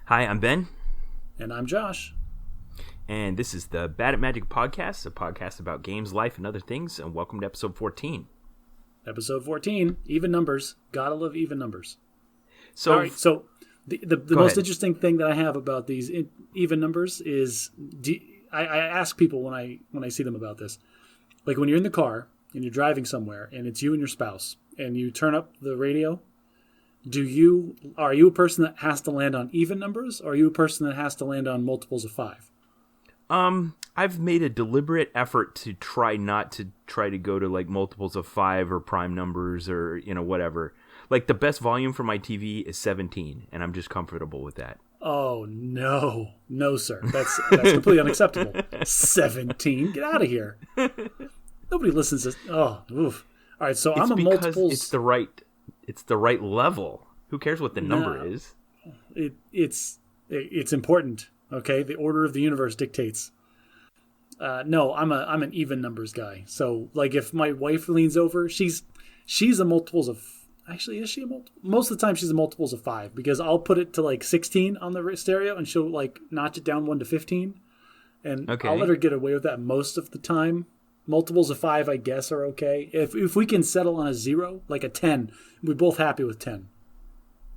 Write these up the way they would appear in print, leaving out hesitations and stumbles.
Hi, I'm Ben. And I'm Josh. And this is the Bad at Magic podcast, a podcast about games, life, and other things. And welcome to episode 14. Episode 14, even numbers. Gotta love even numbers. So, all right, so the most interesting thing that I have about these even numbers is I ask people when I see them about this. Like when you're in the car and you're driving somewhere and it's you and your spouse and you turn up the radio, are you a person that has to land on even numbers, or are you a person that has to land on multiples of 5? I've made a deliberate effort to try not to go to like multiples of 5 or prime numbers or, whatever. Like the best volume for my TV is 17, and I'm just comfortable with that. Oh, no. No, sir. That's completely unacceptable. 17? Get out of here. Nobody listens to... Oh, oof. All right, so I'm a multiples... It's the right level. Who cares what the number is? It's important, okay? The order of the universe dictates. No, I'm an even numbers guy. So, like, if my wife leans over, she's a multiples of... Actually, is she a multiple? Most of the time, she's a multiples of 5, because I'll put it to, like, 16 on the stereo, and she'll, like, notch it down 1 to 15. And okay. I'll let her get away with that most of the time. Multiples of 5, I guess, are okay. If we can settle on a 0, like a 10, we're both happy with 10.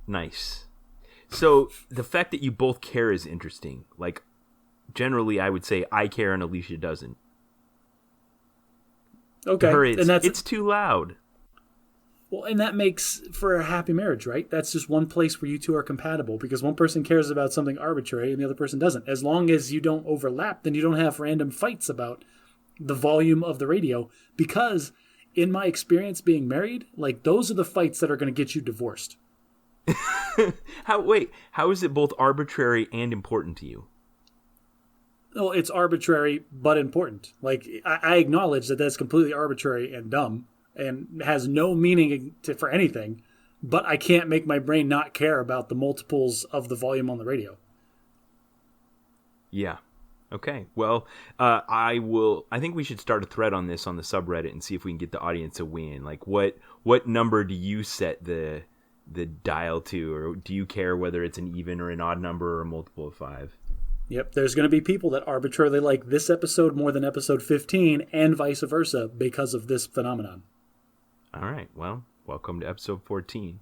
Nice. So the fact that you both care is interesting. Like, generally, I would say I care and Alicia doesn't. Okay. To her, it's too loud. Well, and that makes for a happy marriage, right? That's just one place where you two are compatible, because one person cares about something arbitrary and the other person doesn't. As long as you don't overlap, then you don't have random fights about the volume of the radio, because in my experience being married, like, those are the fights that are going to get you divorced. How is it both arbitrary and important to you? Well, it's arbitrary but important. Like, I acknowledge that that's completely arbitrary and dumb and has no meaning for anything, but I can't make my brain not care about the multiples of the volume on the radio. Yeah. Okay, well, I think we should start a thread on this on the subreddit and see if we can get the audience to win. Like, what number do you set the dial to, or do you care whether it's an even or an odd number or a multiple of 5? Yep, there's going to be people that arbitrarily like this episode more than episode 15 and vice versa because of this phenomenon. All right, well, welcome to episode 14.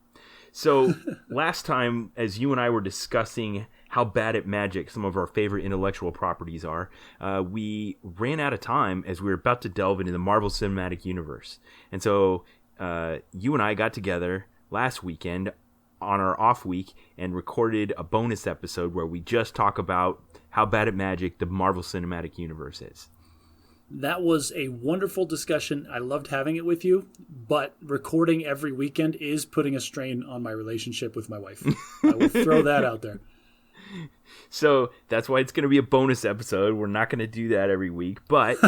So last time, as you and I were discussing how bad at magic some of our favorite intellectual properties are, we ran out of time as we were about to delve into the Marvel Cinematic Universe. And so you and I got together last weekend on our off week and recorded a bonus episode where we just talk about how bad at magic the Marvel Cinematic Universe is. That was a wonderful discussion. I loved having it with you, but recording every weekend is putting a strain on my relationship with my wife. I will throw that out there. So that's why it's going to be a bonus episode. We're not going to do that every week, but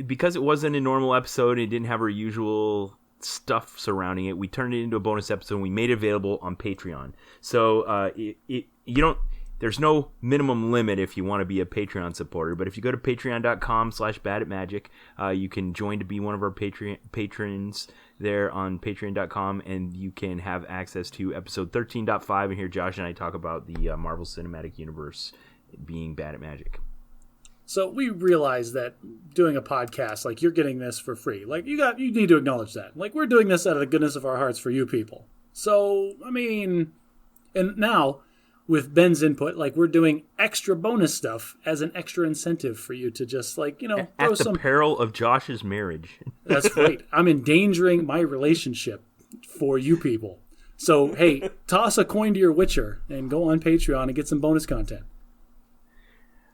because it wasn't a normal episode, it didn't have our usual stuff surrounding it, we turned it into a bonus episode and we made it available on Patreon. So there's no minimum limit if you want to be a Patreon supporter, but if you go to patreon.com/badatmagic, you can join to be one of our patrons there on patreon.com, and you can have access to episode 13.5 and hear Josh and I talk about the Marvel Cinematic Universe being bad at magic. So we realize that doing a podcast, like, you're getting this for free. Like, you need to acknowledge that. Like, we're doing this out of the goodness of our hearts for you people. So, I mean, and now with Ben's input, like, we're doing extra bonus stuff as an extra incentive for you to just, like, at the peril of Josh's marriage. That's right. I'm endangering my relationship for you people. So, hey, toss a coin to your Witcher and go on Patreon and get some bonus content.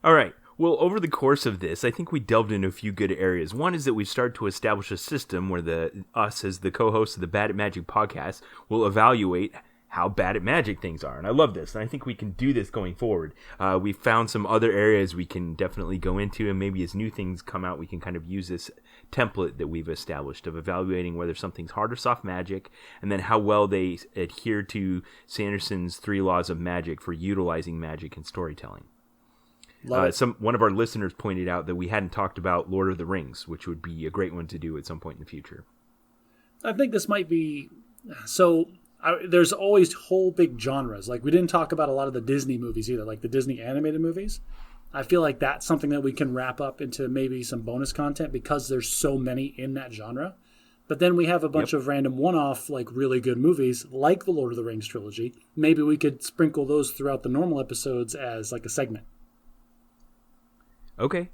All right. Well, over the course of this, I think we delved into a few good areas. One is that we've started to establish a system where us as the co-hosts of the Bad at Magic podcast will evaluate how bad at magic things are. And I love this. And I think we can do this going forward. We've found some other areas we can definitely go into, and maybe as new things come out, we can kind of use this template that we've established of evaluating whether something's hard or soft magic, and then how well they adhere to Sanderson's 3 laws of magic for utilizing magic in storytelling. One of our listeners pointed out that we hadn't talked about Lord of the Rings, which would be a great one to do at some point in the future. I think this might be... So, there's always whole big genres. Like we didn't talk about a lot of the Disney movies either, like the Disney animated movies. I feel like that's something that we can wrap up into maybe some bonus content because there's so many in that genre. But then we have a bunch of random one-off, like really good movies, like the Lord of the Rings trilogy. Maybe we could sprinkle those throughout the normal episodes as like a segment. Okay.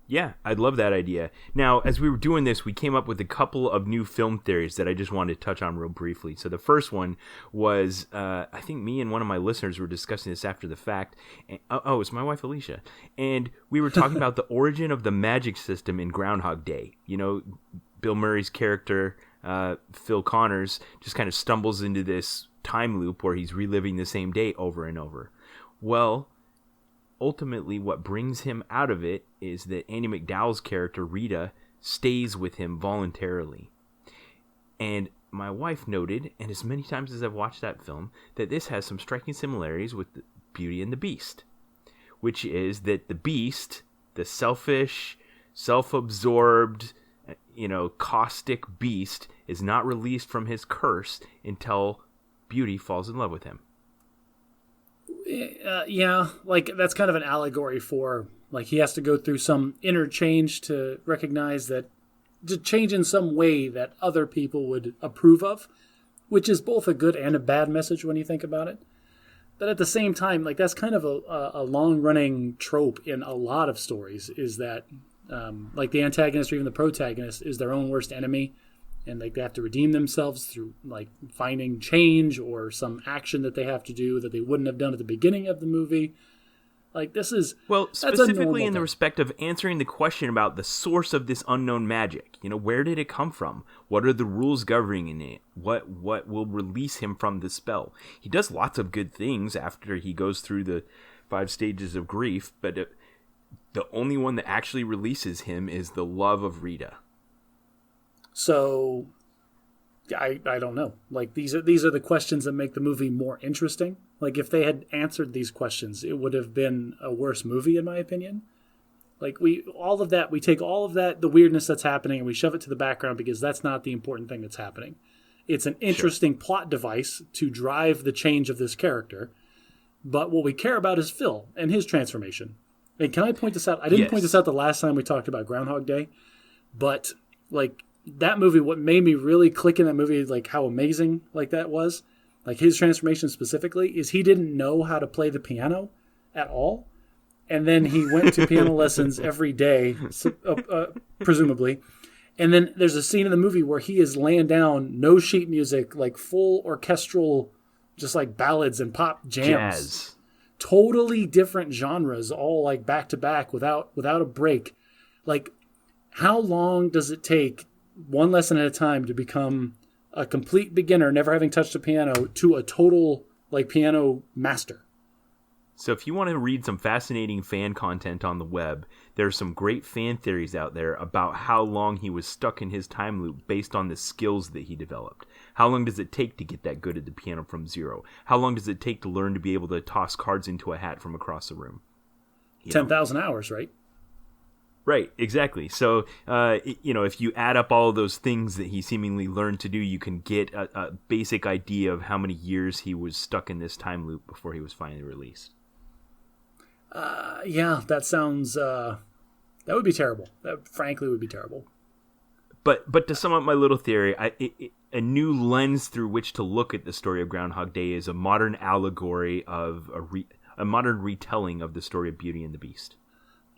Yeah, I'd love that idea. Now, as we were doing this, we came up with a couple of new film theories that I just wanted to touch on real briefly. So the first one was, I think me and one of my listeners were discussing this after the fact. And, it's my wife, Alicia. And we were talking about the origin of the magic system in Groundhog Day. You know, Bill Murray's character, Phil Connors, just kind of stumbles into this time loop where he's reliving the same day over and over. Well, ultimately, what brings him out of it is that Andie MacDowell's character, Rita, stays with him voluntarily. And my wife noted, and as many times as I've watched that film, that this has some striking similarities with Beauty and the Beast, which is that the Beast, the selfish, self-absorbed, caustic beast, is not released from his curse until Beauty falls in love with him. Yeah, like that's kind of an allegory for like he has to go through some inner change to recognize that to change in some way that other people would approve of, which is both a good and a bad message when you think about it. But at the same time, like that's kind of a long-running trope in a lot of stories is that like the antagonist or even the protagonist is their own worst enemy. And like they have to redeem themselves through like finding change or some action that they have to do that they wouldn't have done at the beginning of the movie. Like this is specifically in the respect of answering the question about the source of this unknown magic. Where did it come from? What are the rules governing it? What will release him from the spell? He does lots of good things after he goes through the 5 stages of grief, but the only one that actually releases him is the love of Rita. So, I don't know. Like these are the questions that make the movie more interesting. Like if they had answered these questions, it would have been a worse movie, in my opinion. Like we take all of that, the weirdness that's happening, and we shove it to the background because that's not the important thing that's happening. It's an interesting plot device to drive the change of this character. But what we care about is Phil and his transformation. And can I point this out? I didn't point this out the last time we talked about Groundhog Day, but like that movie, what made me really click in that movie, like how amazing like that was, like his transformation specifically, is he didn't know how to play the piano at all. And then he went to piano lessons every day, presumably. And then there's a scene in the movie where he is laying down no sheet music, like full orchestral, just like ballads and pop jams. Jazz. Totally different genres, all like back to back without a break. Like, how long does it take, one lesson at a time, to become a complete beginner, never having touched a piano, to a total like piano master? So if you want to read some fascinating fan content on the web, there's some great fan theories out there about how long he was stuck in his time loop based on the skills that he developed. How long does it take to get that good at the piano from zero? How long does it take to learn to be able to toss cards into a hat from across the room? 10,000 hours, right? Right, exactly. So, if you add up all of those things that he seemingly learned to do, you can get a basic idea of how many years he was stuck in this time loop before he was finally released. Yeah, that sounds... that would be terrible. That, frankly, would be terrible. But to sum up my little theory, a new lens through which to look at the story of Groundhog Day is a modern allegory of a modern retelling of the story of Beauty and the Beast.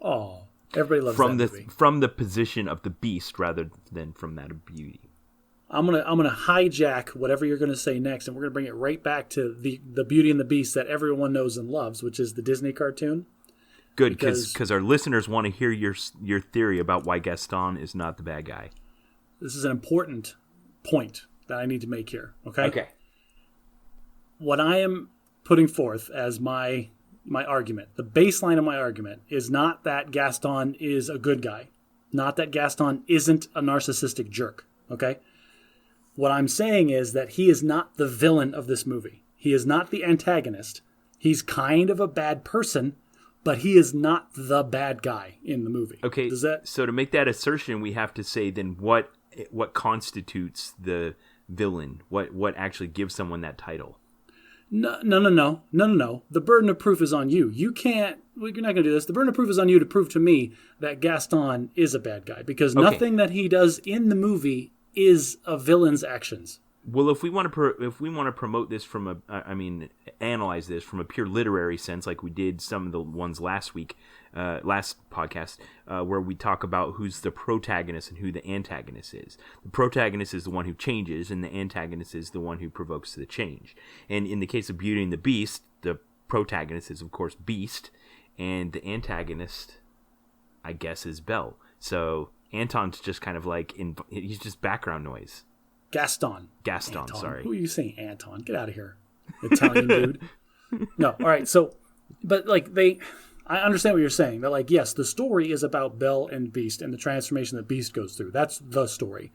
Oh, everybody loves that movie. From the position of the Beast rather than from that of Beauty. I'm gonna hijack whatever you're gonna say next, and we're gonna bring it right back to the Beauty and the Beast that everyone knows and loves, which is the Disney cartoon. Good, because our listeners want to hear your theory about why Gaston is not the bad guy. This is an important point that I need to make here. Okay. What I am putting forth as my argument, the baseline of my argument, is not that Gaston is a good guy, not that Gaston isn't a narcissistic jerk. Okay. What I'm saying is that he is not the villain of this movie. He is not the antagonist. He's kind of a bad person, but he is not the bad guy in the movie. Okay, so to make that assertion, we have to say then what constitutes the villain? What actually gives someone that title? No. The burden of proof is on you. You're not going to do this. The burden of proof is on you to prove to me that Gaston is a bad guy, because nothing that he does in the movie is a villain's actions. Well, if we want to promote this analyze this from a pure literary sense, like we did some of the ones last podcast, where we talk about who's the protagonist and who the antagonist is. The protagonist is the one who changes, and the antagonist is the one who provokes the change. And in the case of Beauty and the Beast, the protagonist is, of course, Beast, and the antagonist, I guess, is Belle. So Anton's just kind of like, he's just background noise. Gaston, Anton. Sorry. Who are you saying, Anton? Get out of here, Italian dude. No, all right. So, but like I understand what you're saying. That like, yes, the story is about Belle and Beast and the transformation that Beast goes through. That's the story.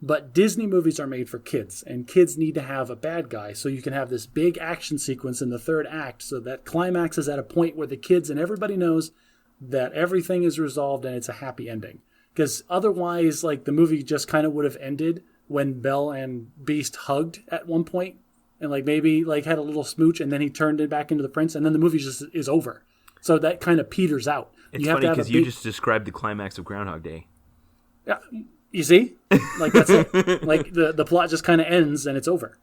But Disney movies are made for kids, and kids need to have a bad guy, so you can have this big action sequence in the third act, so that climaxes at a point where the kids and everybody knows that everything is resolved and it's a happy ending. Because otherwise, like, the movie just kind of would have ended when Belle and Beast hugged at one point, and like maybe like had a little smooch, and then he turned it back into the prince, and then the movie just is over. So that kind of peters out. It's funny because you just described the climax of Groundhog Day. Yeah, you see, like that's it. Like the plot just kind of ends and it's over.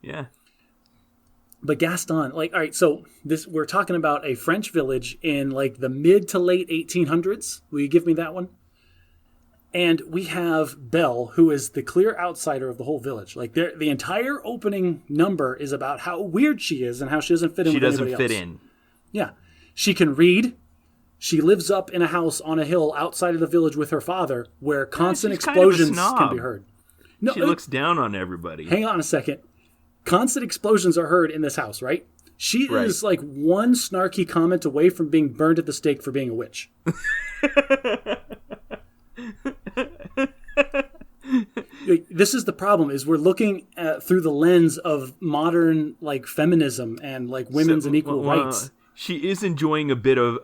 Yeah. But Gaston, like, all right, so we're talking about a French village in like the mid to late 1800s. Will you give me that one? And we have Belle, who is the clear outsider of the whole village. Like, the entire opening number is about how weird she is and how she doesn't fit in with anybody else. She doesn't fit in. Yeah. She can read. She lives up in a house on a hill outside of the village with her father, where constant explosions can be heard. No, she looks down on everybody. Hang on a second. Constant explosions are heard in this house, right? She is like one snarky comment away from being burned at the stake for being a witch. This is the problem, is we're looking through the lens of modern like feminism and like women's and equal rights. She is enjoying a bit of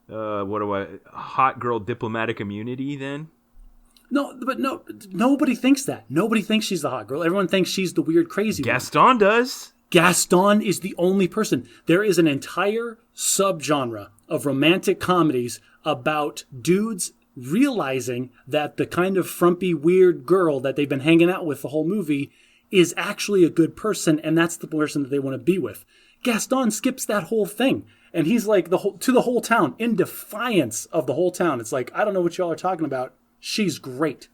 hot girl diplomatic immunity then? Nobody thinks that. Nobody thinks she's the hot girl. Everyone thinks she's the weird crazy one. Gaston does. Gaston is the only person. There is an entire subgenre of romantic comedies about dudes realizing that the kind of frumpy, weird girl that they've been hanging out with the whole movie is actually a good person, and that's the person that they want to be with. Gaston skips that whole thing, and he's like to the whole town, in defiance of the whole town. It's like, I don't know what y'all are talking about. She's great.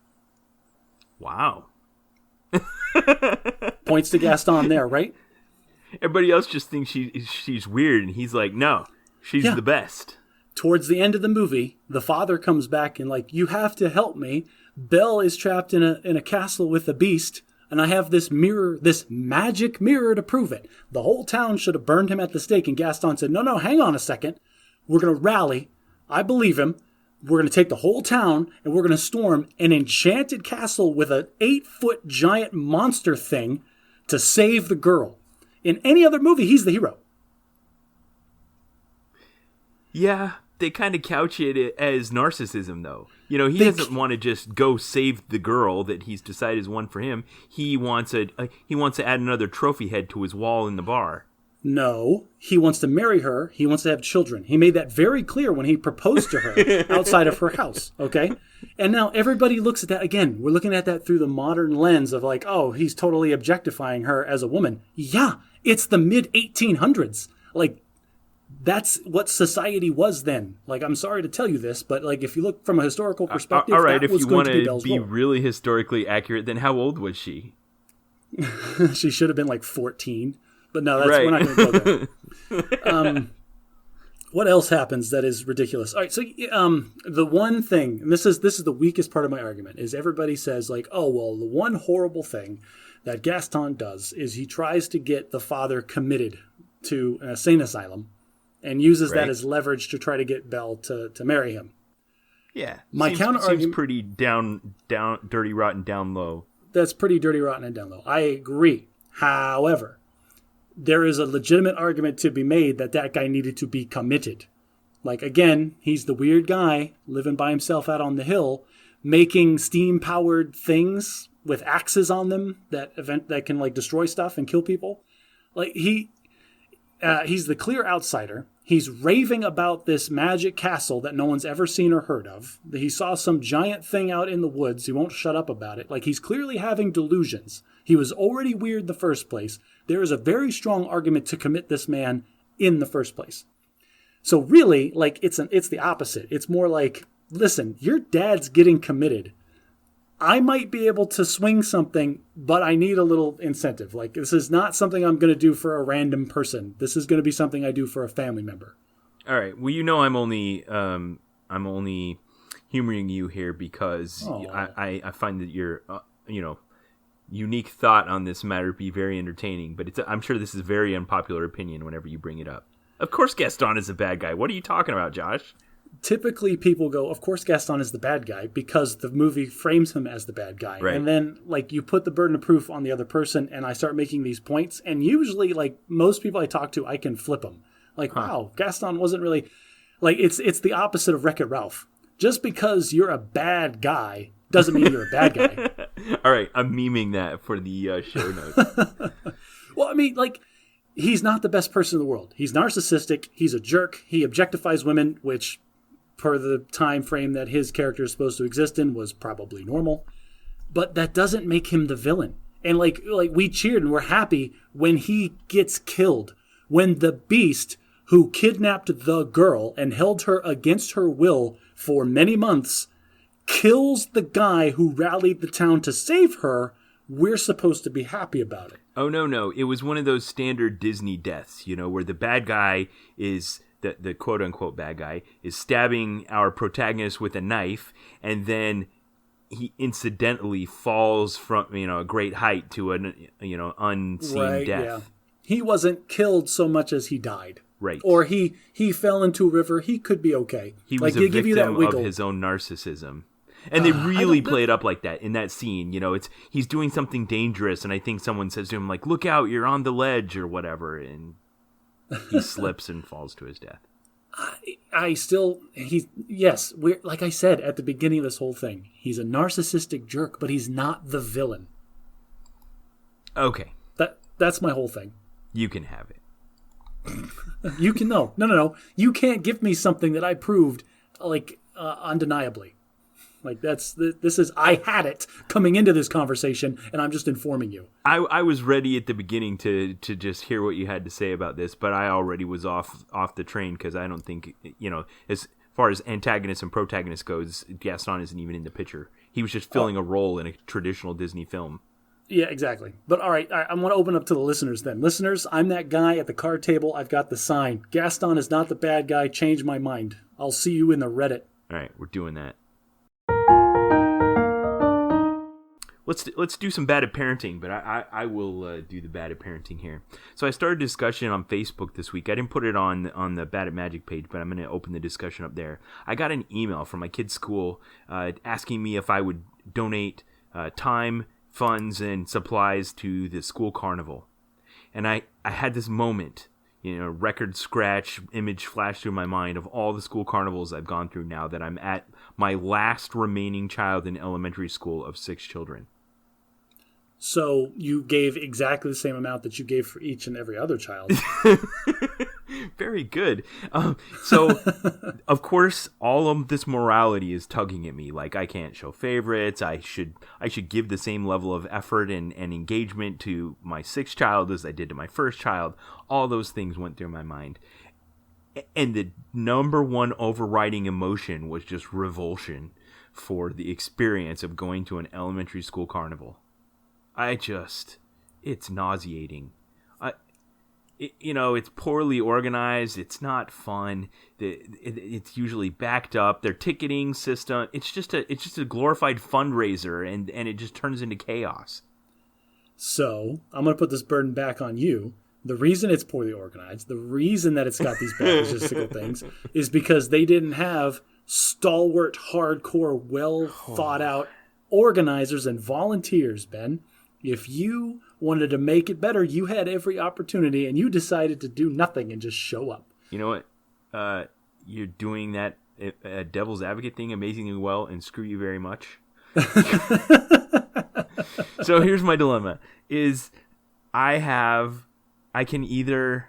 Wow. Points to Gaston there, right? Everybody else just thinks she's weird, and he's like, no, she's the best. Towards the end of the movie, the father comes back and like, you have to help me. Belle is trapped in a castle with the beast, and I have this mirror, this magic mirror to prove it. The whole town should have burned him at the stake, and Gaston said, no, hang on a second. We're going to rally. I believe him. We're going to take the whole town, and we're going to storm an enchanted castle with an 8-foot giant monster thing to save the girl. In any other movie, he's the hero. Yeah, they kind of couch it as narcissism, though. You know, he doesn't want to just go save the girl that he's decided is one for him. He wants to add another trophy head to his wall in the bar. No, he wants to marry her. He wants to have children. He made that very clear when he proposed to her outside of her house, okay? And now everybody looks at that. Again, we're looking at that through the modern lens of like, oh, he's totally objectifying her as a woman. Yeah, it's the mid-1800s. Like, that's what society was then. Like, I'm sorry to tell you this, but like, if you look from a historical perspective, all right, that if was you going want to to be really historically accurate, then how old was she? She should have been like 14. But no, we're not going to go there. What else happens that is ridiculous? All right, so the one thing, and this is the weakest part of my argument, is everybody says like, oh, well, the one horrible thing that Gaston does is he tries to get the father committed to an insane asylum and uses that as leverage to try to get Belle to marry him. Yeah. My counter-argument seems pretty down, dirty, rotten, down low. That's pretty dirty, rotten, and down low. I agree. However, there is a legitimate argument to be made that guy needed to be committed. Like, again, he's the weird guy living by himself out on the hill, making steam-powered things with axes on them that can like destroy stuff and kill people. Like he's the clear outsider. He's raving about this magic castle that no one's ever seen or heard of. He saw some giant thing out in the woods. He won't shut up about it. Like, he's clearly having delusions. He was already weird in the first place. There is a very strong argument to commit this man in the first place. So really, like, it's the opposite. It's more like, listen, your dad's getting committed. I might be able to swing something, but I need a little incentive. Like, this is not something I'm going to do for a random person. This is going to be something I do for a family member. All right. Well, you know, I'm only humoring you here because I find that your unique thought on this matter be very entertaining. But I'm sure this is a very unpopular opinion whenever you bring it up. Of course, Gaston is a bad guy. What are you talking about, Josh? Typically people go, of course Gaston is the bad guy because the movie frames him as the bad guy. Right. And then like you put the burden of proof on the other person and I start making these points. And usually like most people I talk to, I can flip them. Like, wow, Gaston wasn't really like, it's the opposite of Wreck-It Ralph. Just because you're a bad guy doesn't mean you're a bad guy. All right. I'm memeing that for the show notes. Well, I mean, like, he's not the best person in the world. He's narcissistic. He's a jerk. He objectifies women, which per the time frame that his character is supposed to exist in was probably normal. But that doesn't make him the villain. And like we cheered and we're happy when he gets killed. When the beast who kidnapped the girl and held her against her will for many months kills the guy who rallied the town to save her, we're supposed to be happy about it. Oh, no. It was one of those standard Disney deaths, you know, where the bad guy is... The quote-unquote bad guy is stabbing our protagonist with a knife, and then he incidentally falls from, a great height to an, unseen death. Yeah. He wasn't killed so much as he died. Right. Or he fell into a river. He could be okay. He was a victim of his own narcissism. And they really play it up like that in that scene. He's doing something dangerous, and I think someone says to him, like, look out, you're on the ledge or whatever, and... he slips and falls to his death. We're like I said at the beginning of this whole thing, he's a narcissistic jerk, but he's not the villain. Okay. That's my whole thing. You can have it. You can no. You can't give me something that I proved undeniably. Like I had it coming into this conversation, and I'm just informing you. I was ready at the beginning to just hear what you had to say about this, but I already was off the train because I don't think, as far as antagonist and protagonist goes, Gaston isn't even in the picture. He was just filling a role in a traditional Disney film. Yeah, exactly. But all right, I want to open up to the listeners then. Listeners, I'm that guy at the card table. I've got the sign. Gaston is not the bad guy. Change my mind. I'll see you in the Reddit. All right, we're doing that. Let's do some bad at parenting, but I will do the bad at parenting here. So I started a discussion on Facebook this week. I didn't put it on the Bad at Magic page, but I'm going to open the discussion up there. I got an email from my kid's school asking me if I would donate time, funds, and supplies to the school carnival. And I had this moment, record scratch image flashed through my mind of all the school carnivals I've gone through now that I'm at my last remaining child in elementary school of 6 children. So you gave exactly the same amount that you gave for each and every other child. Very good. So, of course, all of this morality is tugging at me. Like, I can't show favorites. I should give the same level of effort and engagement to my 6th child as I did to my 1st child. All those things went through my mind. And the number one overriding emotion was just revulsion for the experience of going to an elementary school carnival. It's nauseating. It's poorly organized. It's not fun. It's usually backed up. Their ticketing system, it's just a glorified fundraiser, and it just turns into chaos. So I'm going to put this burden back on you. The reason it's poorly organized, the reason that it's got these bad logistical things, is because they didn't have stalwart, hardcore, well thought out organizers and volunteers, Ben. If you wanted to make it better, you had every opportunity, and you decided to do nothing and just show up. You know what? You're doing that devil's advocate thing amazingly well, and screw you very much. So here's my dilemma: is I can either,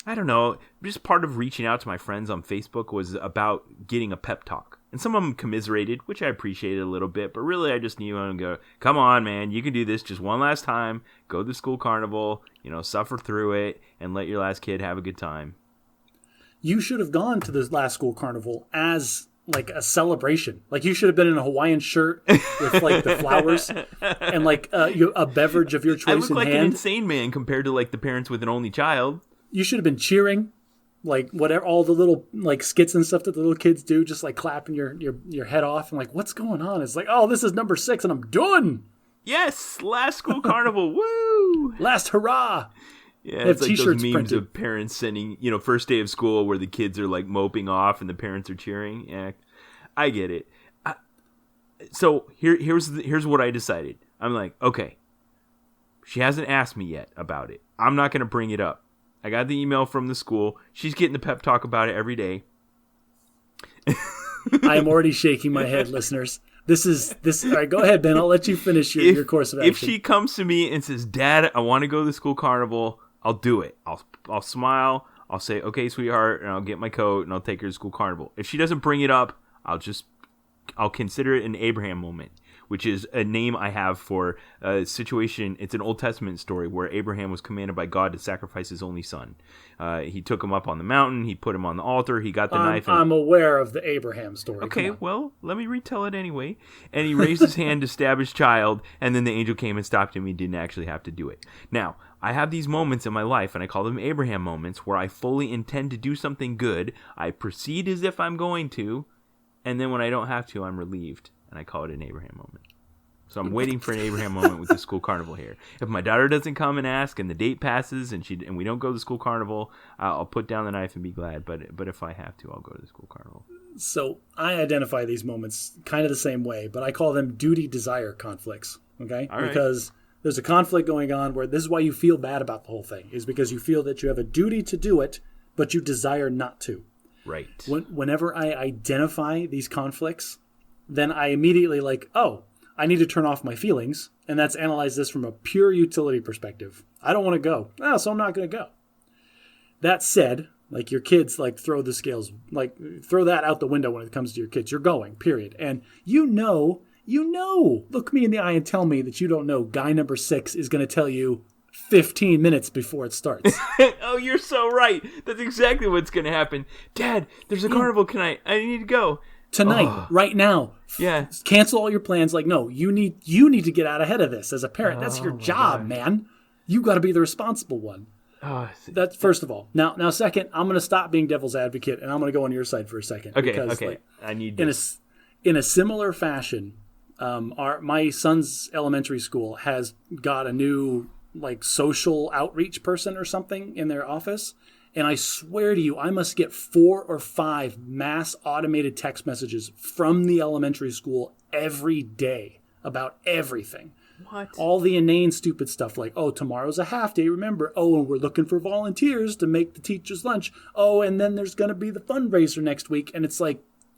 I don't know, just part of reaching out to my friends on Facebook was about getting a pep talk. And some of them commiserated, which I appreciated a little bit, but really I just need to go, come on, man, you can do this just one last time. Go to the school carnival, suffer through it, and let your last kid have a good time. You should have gone to the last school carnival as like a celebration. Like you should have been in a Hawaiian shirt with like the flowers and like a beverage of your choice in hand. I look like an insane man compared to like the parents with an only child. You should have been cheering, like whatever, all the little like skits and stuff that the little kids do, just like clapping your head off and like, what's going on? It's like, oh, this is number 6 and I'm done. Yes, last school carnival, woo! Last hurrah! Yeah, it's like those memes printed of parents sending, first day of school where the kids are like moping off and the parents are cheering. Yeah, I get it. So here's what I decided. I'm like, okay, she hasn't asked me yet about it. I'm not going to bring it up. I got the email from the school. She's getting the pep talk about it every day. I am already shaking my head, listeners. This. All right, go ahead, Ben. I'll let you finish your course of action. If she comes to me and says, Dad, I want to go to the school carnival, I'll do it. I'll smile. I'll say, okay, sweetheart, and I'll get my coat and I'll take her to school carnival. If she doesn't bring it up, I'll consider it an Abraham moment, which is a name I have for a situation. It's an Old Testament story where Abraham was commanded by God to sacrifice his only son. He took him up on the mountain. He put him on the altar. He got the knife. I'm aware of the Abraham story. Okay, well, let me retell it anyway. And he raised his hand to stab his child, and then the angel came and stopped him. He didn't actually have to do it. Now, I have these moments in my life, and I call them Abraham moments, where I fully intend to do something good. I proceed as if I'm going to, and then when I don't have to, I'm relieved, and I call it an Abraham moment. So I'm waiting for an Abraham moment with the school carnival here. If my daughter doesn't come and ask, and the date passes, and we don't go to the school carnival, I'll put down the knife and be glad. But if I have to, I'll go to the school carnival. So I identify these moments kind of the same way, but I call them duty-desire conflicts. Okay, all right. Because there's a conflict going on where this is why you feel bad about the whole thing, is because you feel that you have a duty to do it, but you desire not to. Right. Whenever I identify these conflicts, then I immediately I need to turn off my feelings, and that's analyze this from a pure utility perspective. I don't want to go. So I'm not going to go. That said, like your kids, throw the scales, throw that out the window when it comes to your kids. You're going, period. And look me in the eye and tell me that you don't know guy number 6 is going to tell you 15 minutes before it starts. Oh, you're so right. That's exactly what's going to happen. Dad, there's a carnival tonight. I need to go. Tonight, right now. Yeah. Cancel all your plans. No, you need to get out ahead of this as a parent. That's your job, man. You got to be the responsible one. That's first of all. Now, second, I'm going to stop being devil's advocate and I'm going to go on your side for a second. Okay. Okay. I need this. In a similar fashion, my son's elementary school has got a new social outreach person or something in their office. And I swear to you, I must get 4 or 5 mass automated text messages from the elementary school every day about everything. What? All the inane, stupid stuff like, tomorrow's a half day, remember. And we're looking for volunteers to make the teacher's lunch. And then there's going to be the fundraiser next week. And it's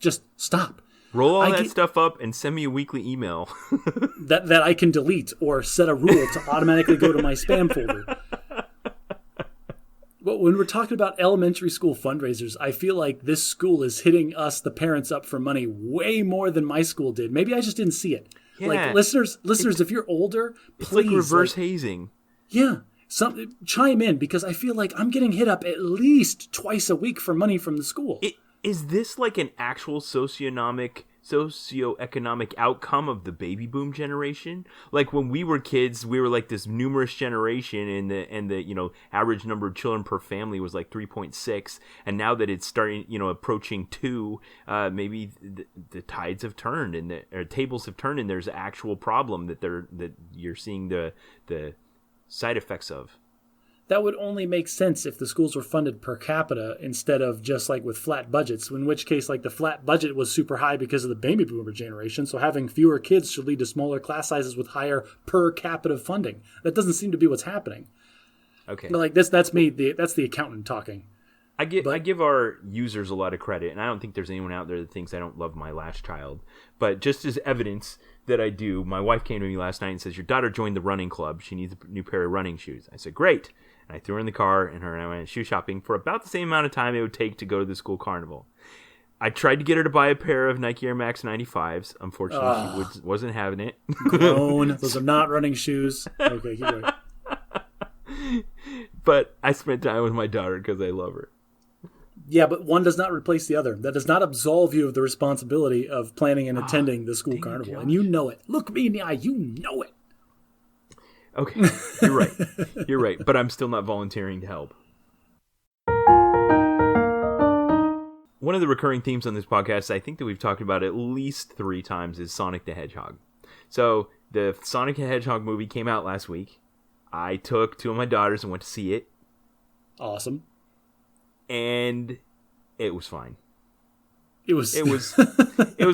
just stop. Roll all that stuff up and send me a weekly email. that I can delete or set a rule to automatically go to my spam folder. But when we're talking about elementary school fundraisers, I feel like this school is hitting us, the parents, up for money way more than my school did. Maybe I just didn't see it. Yeah. Listeners, if you're older, please. It's like reverse hazing. Yeah. Chime in, because I feel like I'm getting hit up at least twice a week for money from the school. Is this like an actual socioeconomic outcome of the baby boom generation? Like when we were kids, we were like this numerous generation, and the average number of children per family was like 3.6, and now that it's starting approaching 2, maybe the tides have turned and or tables have turned, and there's an actual problem that you're seeing the side effects of. That would only make sense if the schools were funded per capita instead of just with flat budgets, in which case the flat budget was super high because of the baby boomer generation. So having fewer kids should lead to smaller class sizes with higher per capita funding. That doesn't seem to be what's happening. Okay. But that's me. That's the accountant talking. I give our users a lot of credit, and I don't think there's anyone out there that thinks I don't love my last child. But just as evidence that I do, my wife came to me last night and says, "Your daughter joined the running club. She needs a new pair of running shoes." I said, "Great." And I threw her in the car, and her and I went shoe shopping for about the same amount of time it would take to go to the school carnival. I tried to get her to buy a pair of Nike Air Max 95s. Unfortunately, she wasn't having it. Grown. Those are not running shoes. Okay, keep going. But I spent time with my daughter because I love her. Yeah, but one does not replace the other. That does not absolve you of the responsibility of planning and attending the school carnival. And you know it. Look me in the eye. You know it. Okay, you're right. You're right. But I'm still not volunteering to help. One of the recurring themes on this podcast, I think that we've talked about at least 3 times, is Sonic the Hedgehog. So the Sonic the Hedgehog movie came out last week. I took 2 of my daughters and went to see it. Awesome. And it was fine. It was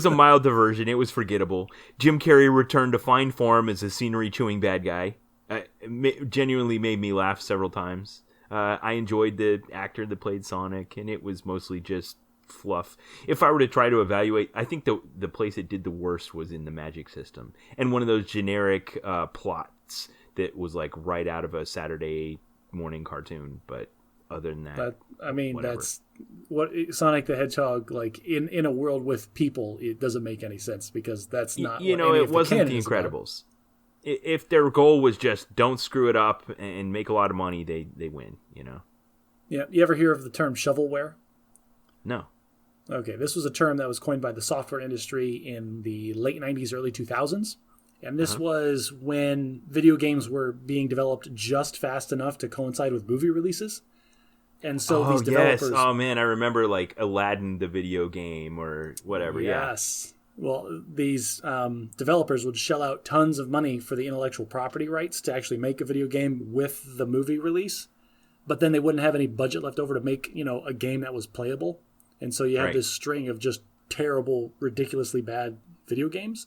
a mild diversion. It was forgettable. Jim Carrey returned to fine form as a scenery-chewing bad guy. Genuinely made me laugh several times. I enjoyed the actor that played Sonic, and it was mostly just fluff. If I were to try to evaluate, I think the place it did the worst was in the magic system. And one of those generic plots that was like right out of a Saturday morning cartoon, but other than that, whatever. That's what Sonic the Hedgehog, like in a world with people, it doesn't make any sense because that's not. It wasn't the Incredibles. If their goal was just don't screw it up and make a lot of money, they win. Yeah. You ever hear of the term shovelware? No. Okay, this was a term that was coined by the software industry in the late 90s, early 2000s. And this was when video games were being developed just fast enough to coincide with movie releases. And so these developers... Yes. Oh, man, I remember like Aladdin, the video game or whatever. Yes. Yeah. Well, these developers would shell out tons of money for the intellectual property rights to actually make a video game with the movie release. But then they wouldn't have any budget left over to make, a game that was playable. And so you have this string of just terrible, ridiculously bad video games.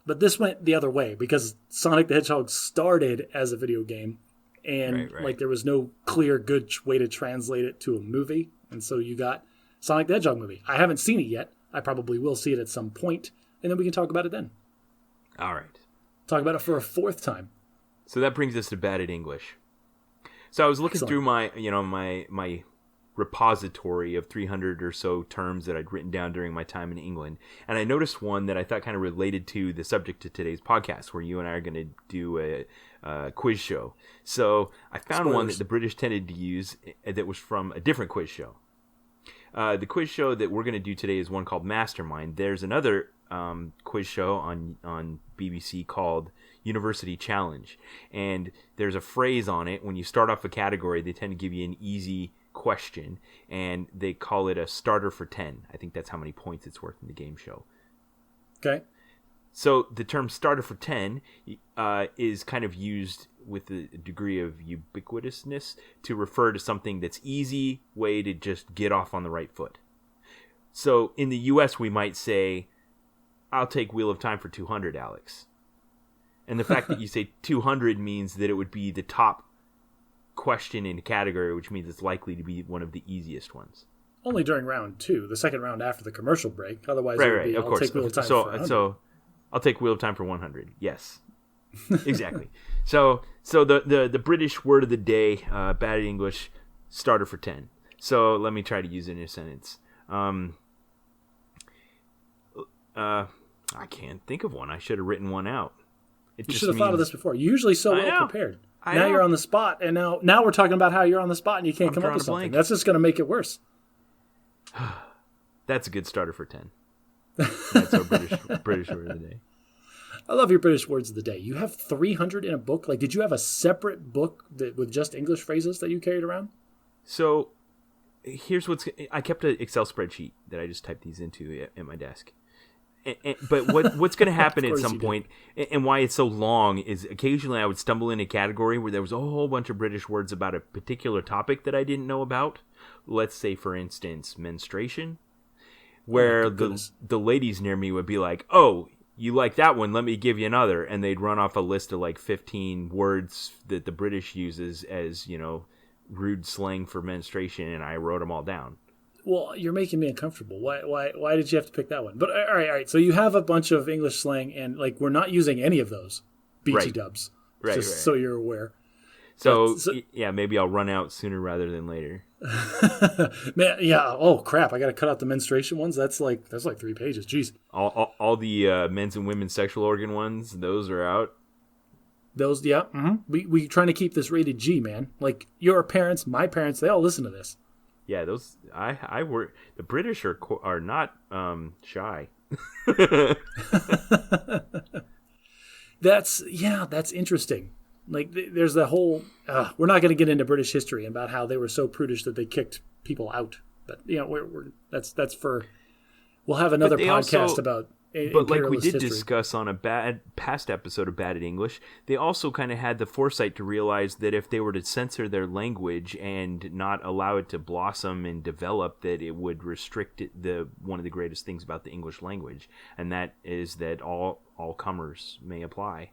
But this went the other way because Sonic the Hedgehog started as a video game. And like there was no clear, good way to translate it to a movie. And so you got Sonic the Hedgehog movie. I haven't seen it yet. I probably will see it at some point. And then we can talk about it then. All right. Talk about it for a 4th time. So that brings us to Bad at English. So I was looking through my repository of 300 or so terms that I'd written down during my time in England. And I noticed one that I thought kind of related to the subject of today's podcast, where you and I are going to do a quiz show. So I found one that the British tended to use that was from a different quiz show. The quiz show that we're going to do today is one called Mastermind. There's another quiz show on BBC called University Challenge. And there's a phrase on it. When you start off a category, they tend to give you an easy question, and they call it a starter for 10. I think that's how many points it's worth in the game show. Okay. So the term starter for 10 is kind of used with a degree of ubiquitousness to refer to something that's easy way to just get off on the right foot. So in the US, we might say, "I'll take Wheel of Time for 200, Alex." And the fact that you say 200 means that it would be the top question in a category, which means it's likely to be one of the easiest ones. Only during round 2, the second round after the commercial break. Otherwise, it would be, I'll take Wheel of Time for 100. So I'll take Wheel of Time for 100. Yes, exactly. So the British word of the day, bad at English, starter for 10. So let me try to use it in a sentence. I can't think of one. I should have written one out. You should have thought of this before. You're usually so well prepared. Now you're on the spot, and now we're talking about how you're on the spot and you can't come up with something. That's just going to make it worse. That's a good starter for 10. That's our British word of the day. I love your British words of the day. You have 300 in a book? Like, did you have a separate book with just English phrases that you carried around? So here's I kept an Excel spreadsheet that I just typed these into at my desk. But what's going to happen at some point, and why it's so long, is occasionally I would stumble in a category where there was a whole bunch of British words about a particular topic that I didn't know about. Let's say, for instance, menstruation, where the ladies near me would be like, "Oh, you like that one? Let me give you another," and they'd run off a list of like 15 words that the British uses as rude slang for menstruation, and I wrote them all down. Well, you're making me uncomfortable. Why did you have to pick that one? But all right. So you have a bunch of English slang, and like we're not using any of those BT dubs. Right. So you're aware. So yeah, maybe I'll run out sooner rather than later. Man, yeah. Oh crap! I got to cut out the menstruation ones. That's like 3 pages. Jeez. All the men's and women's sexual organ ones, those are out. Those, yeah. Mm-hmm. We trying to keep this rated G, man. Like your parents, my parents, they all listen to this. Yeah, those I were the British are not shy. That's interesting. Like there's the whole we're not going to get into British history about how they were so prudish that they kicked people out. But that's for we'll have another podcast about but like we did history. Discuss on a past episode of Bad at English, they also kind of had the foresight to realize that if they were to censor their language and not allow it to blossom and develop, that it would restrict one of the greatest things about the English language, and that is that all comers may apply.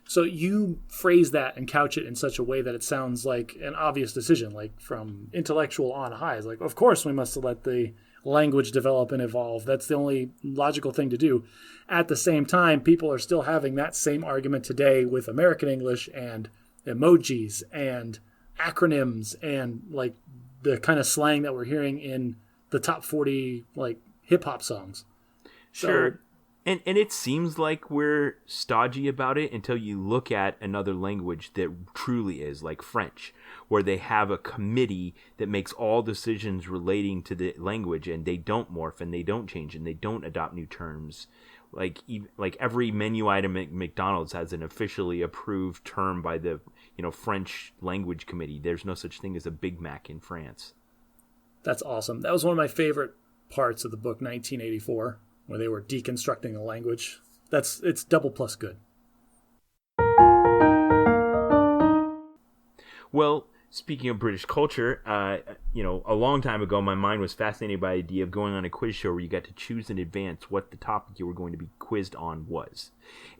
So you phrase that and couch it in such a way that it sounds like an obvious decision, like from intellectual on high. It's like, of course we must let the language develop and evolve. That's the only logical thing to do. At the same time, people are still having that same argument today with American English and emojis and acronyms and like the kind of slang that we're hearing in the top 40 like hip hop songs. Sure. And it seems like we're stodgy about it until you look at another language that truly is, like French, where they have a committee that makes all decisions relating to the language, and they don't morph, and they don't change, and they don't adopt new terms. Like every menu item at McDonald's has an officially approved term by the French language committee. There's no such thing as a Big Mac in France. That's awesome. That was one of my favorite parts of the book 1984. Where they were deconstructing the language. It's double plus good. Well, speaking of British culture, a long time ago, my mind was fascinated by the idea of going on a quiz show where you got to choose in advance what the topic you were going to be quizzed on was.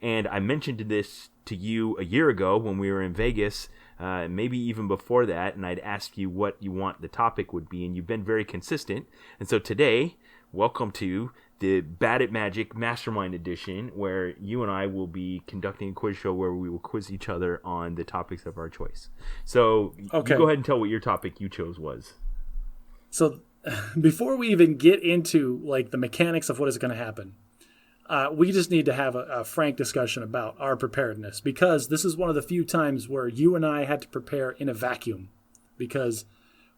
And I mentioned this to you a year ago when we were in Vegas, maybe even before that, and I'd asked you what you want the topic would be, and you've been very consistent. And so today, welcome to the Bad at Magic Mastermind edition, where you and I will be conducting a quiz show where we will quiz each other on the topics of our choice. So you go ahead and tell what your topic you chose was. So before we even get into like the mechanics of what is going to happen, we just need to have a frank discussion about our preparedness, because this is one of the few times where you and I had to prepare in a vacuum, because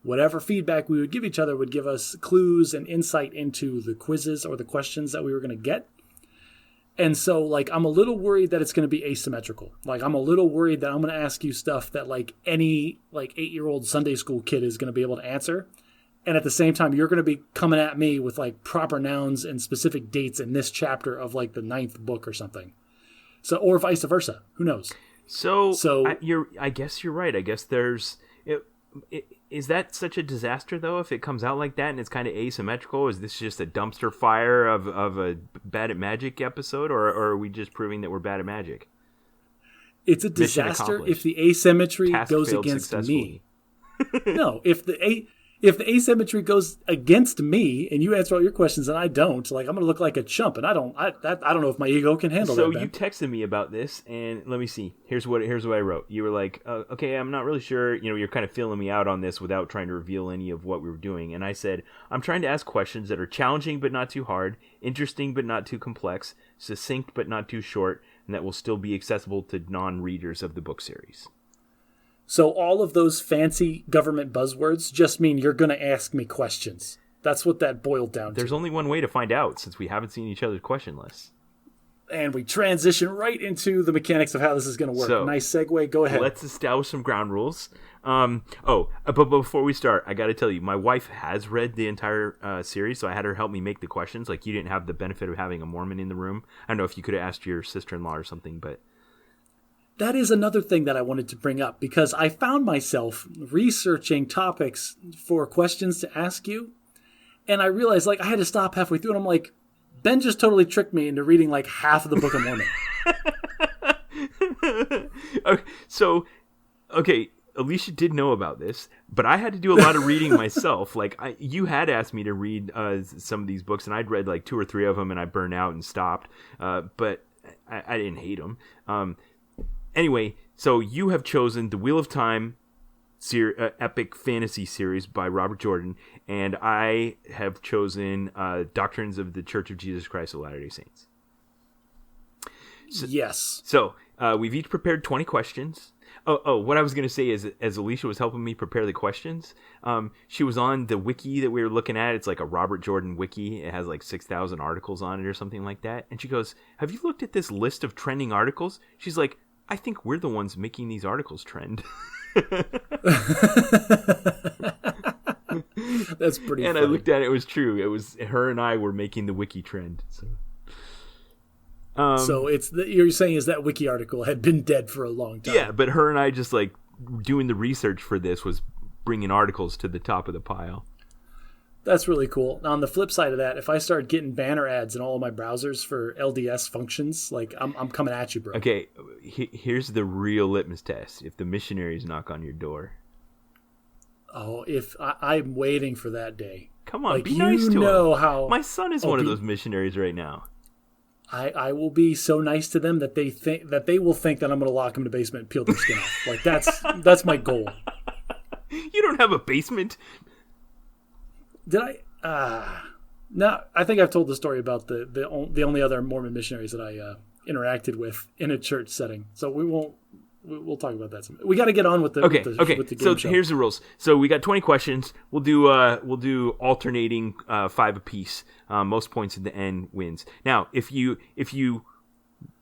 whatever feedback we would give each other would give us clues and insight into the quizzes or the questions that we were going to get. And so, like, I'm a little worried that it's going to be asymmetrical. Like, I'm a little worried that I'm going to ask you stuff that, like, any, like, 8-year-old Sunday school kid is going to be able to answer. And at the same time, you're going to be coming at me with, like, proper nouns and specific dates in this chapter of, like, the 9th book or something. So, or vice versa. Who knows? So I guess you're right. I guess there's... Is that such a disaster, though, if it comes out like that and it's kind of asymmetrical? Is this just a dumpster fire of a Bad at Magic episode, or are we just proving that we're bad at magic? It's a disaster if the asymmetry goes against me. No, if the asymmetry goes against me and you answer all your questions and I don't, like, I'm going to look like a chump, and I don't know if my ego can handle that. So you texted me about this, and let me see. Here's what I wrote. You were like, okay, I'm not really sure. You're kind of feeling me out on this without trying to reveal any of what we were doing. And I said, I'm trying to ask questions that are challenging but not too hard, interesting but not too complex, succinct but not too short, and that will still be accessible to non-readers of the book series. So all of those fancy government buzzwords just mean you're going to ask me questions. That's what that boiled down to. There's only one way to find out, since we haven't seen each other's question lists. And we transition right into the mechanics of how this is going to work. So, nice segue. Go ahead. Let's establish some ground rules. But before we start, I got to tell you, my wife has read the entire series, so I had her help me make the questions. Like, you didn't have the benefit of having a Mormon in the room. I don't know if you could have asked your sister-in-law or something, but... That is another thing that I wanted to bring up, because I found myself researching topics for questions to ask you, and I realized, like, I had to stop halfway through, and I'm like, Ben just totally tricked me into reading, like, half of the Book of Mormon. Alicia did know about this, but I had to do a lot of reading myself. Like, you had asked me to read some of these books, and I'd read like 2 or 3 of them, and I burned out and stopped. But I didn't hate them. Anyway, so you have chosen The Wheel of Time epic fantasy series by Robert Jordan, and I have chosen Doctrines of the Church of Jesus Christ of Latter-day Saints. Yes. So we've each prepared 20 questions. Oh, what I was going to say is, as Alicia was helping me prepare the questions, she was on the wiki that we were looking at. It's like a Robert Jordan wiki. It has like 6,000 articles on it or something like that. And she goes, have you looked at this list of trending articles? She's like, I think we're the ones making these articles trend. That's pretty And funny. I looked at it. It was true. It was her and I were making the wiki trend. So you're saying is that wiki article had been dead for a long time. Yeah, but her and I just like doing the research for this was bringing articles to the top of the pile. That's really cool. Now, on the flip side of that, if I start getting banner ads in all of my browsers for LDS functions, like I'm coming at you, bro. Okay, here's the real litmus test. If the missionaries knock on your door. Oh, if I'm waiting for that day. Come on, like, be nice to know them. How my son is one of those missionaries right now. I will be so nice to them that they will think that I'm going to lock them in the basement and peel their skin off. Like that's my goal. You don't have a basement. Did I? No, I think I've told the story about the only other Mormon missionaries that I interacted with in a church setting. So we'll talk about that. We got to get on with the Okay. With the game So show. here's the rules. So we got 20 questions. We'll do alternating 5 apiece. Most points at the end wins. Now, if you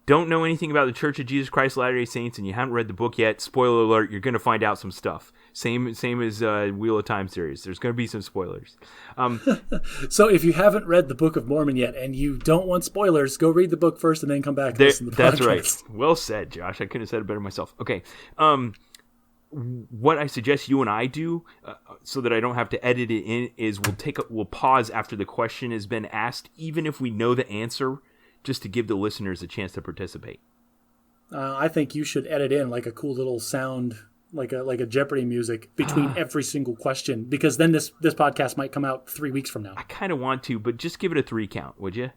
don't know anything about the Church of Jesus Christ of Latter-day Saints and you haven't read the book yet, spoiler alert, you're going to find out some stuff. Same as Wheel of Time series. There's going to be some spoilers. So if you haven't read the Book of Mormon yet and you don't want spoilers, go read the book first and then come back and listen to the That's podcast. right. Well said, Josh. I couldn't have said it better myself. Okay. What I suggest you and I do, so that I don't have to edit it in, is we'll pause after the question has been asked, even if we know the answer, just to give the listeners a chance to participate. I think you should edit in like a cool little sound, like a Jeopardy music between every single question, because then this podcast might come out 3 weeks from now. I kind of want to, but just give it a 3 count, would you?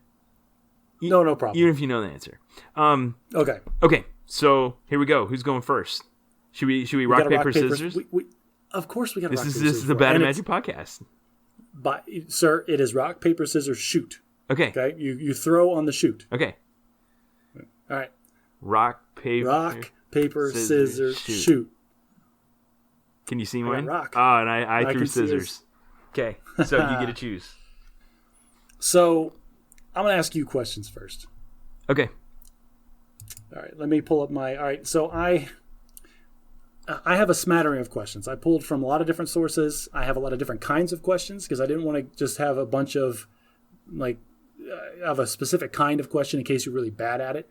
No problem. Even if you know the answer. Okay. Okay. So here we go. Who's going first? Should we rock, paper, scissors? Of course we got to rock, paper, scissors. This is the Bad and Magic podcast. Sir, it is rock, paper, scissors, shoot. Okay. Okay. You throw on the shoot. Okay. All right. Rock, paper, scissors, shoot. Can you see mine? Rock. Oh, and I threw scissors. Okay. So you get to choose. So I'm going to ask you questions first. Okay. All right. Let me pull up my. All right. So I have a smattering of questions. I pulled from a lot of different sources. I have a lot of different kinds of questions because I didn't want to just have a bunch of of a specific kind of question in case you're really bad at it.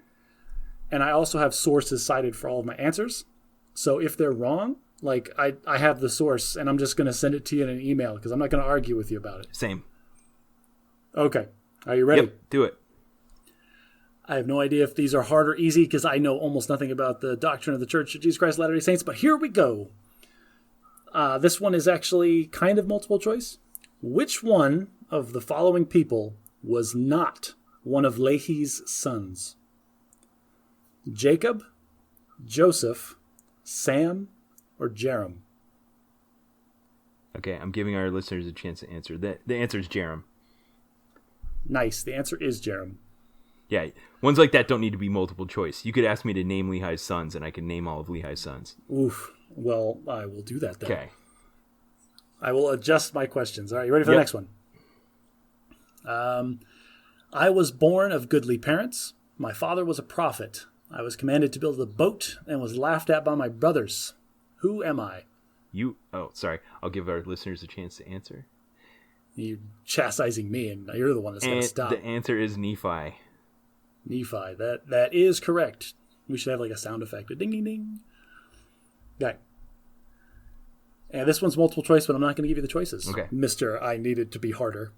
And I also have sources cited for all of my answers. So if they're wrong, I have the source and I'm just going to send it to you in an email because I'm not going to argue with you about it. Same. Okay. Are you ready? Yep, do it. I have no idea if these are hard or easy because I know almost nothing about the doctrine of the Church of Jesus Christ of Latter-day Saints, but here we go. This one is actually kind of multiple choice. Which one of the following people was not one of Lehi's sons? Jacob, Joseph, Sam, or Jerem? Okay, I'm giving our listeners a chance to answer. The answer is Jerem. Nice. The answer is Jerem. Yeah, ones like that don't need to be multiple choice. You could ask me to name Lehi's sons, and I can name all of Lehi's sons. Oof. Well, I will do that then. Okay. I will adjust my questions. All right, you ready for the next one? I was born of goodly parents. My father was a prophet. I was commanded to build a boat and was laughed at by my brothers. Who am I? Sorry. I'll give our listeners a chance to answer. You're chastising me, and you're the one that's going to stop. The answer is Nephi. Nephi. That is correct. We should have like a sound effect. A ding, ding, ding. Okay. And this one's multiple choice, but I'm not going to give you the choices. Okay. Mr. I needed to be harder.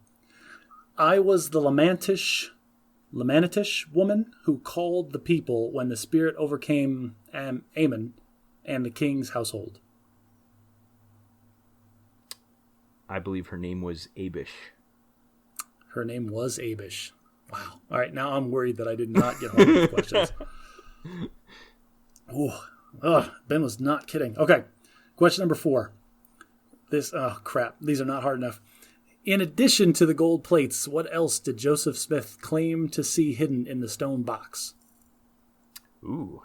I was the Lamanish woman who called the people when the spirit overcame Ammon and the king's household. I believe her name was Abish. Her name was Abish. Wow. All right, now I'm worried that I did not get home with questions. Ooh. Ugh, Ben was not kidding. Okay, question number 4. Crap. These are not hard enough. In addition to the gold plates, what else did Joseph Smith claim to see hidden in the stone box? Ooh.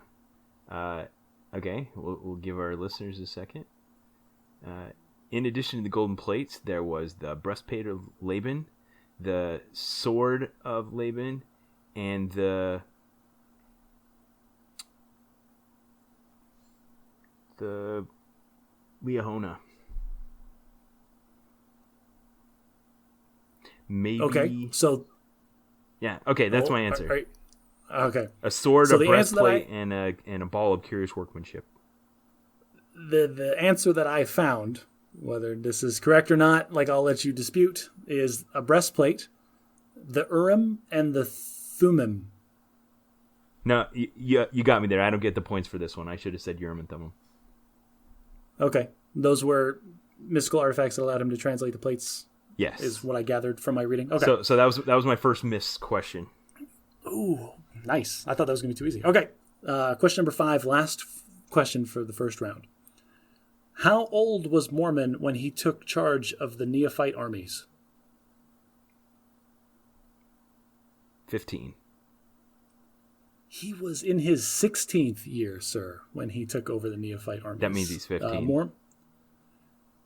Okay, we'll give our listeners a second. In addition to the golden plates, there was the breastplate of Laban, the sword of Laban, and the Leahona. Maybe. Okay, so... Yeah, okay, that's my answer. Okay. A sword, so a breastplate, and a ball of curious workmanship. The answer that I found, whether this is correct or not, like I'll let you dispute, is a breastplate, the Urim, and the Thummim. No, you got me there. I don't get the points for this one. I should have said Urim and Thummim. Okay. Those were mystical artifacts that allowed him to translate the plates. Yes. Is what I gathered from my reading. Okay. So that was my first miss question. Ooh, nice. I thought that was going to be too easy. Okay. Question number 5, last question for the first round. How old was Mormon when he took charge of the Neophyte armies? 15. He was in his 16th year, sir, when he took over the Neophyte armies. That means he's 15.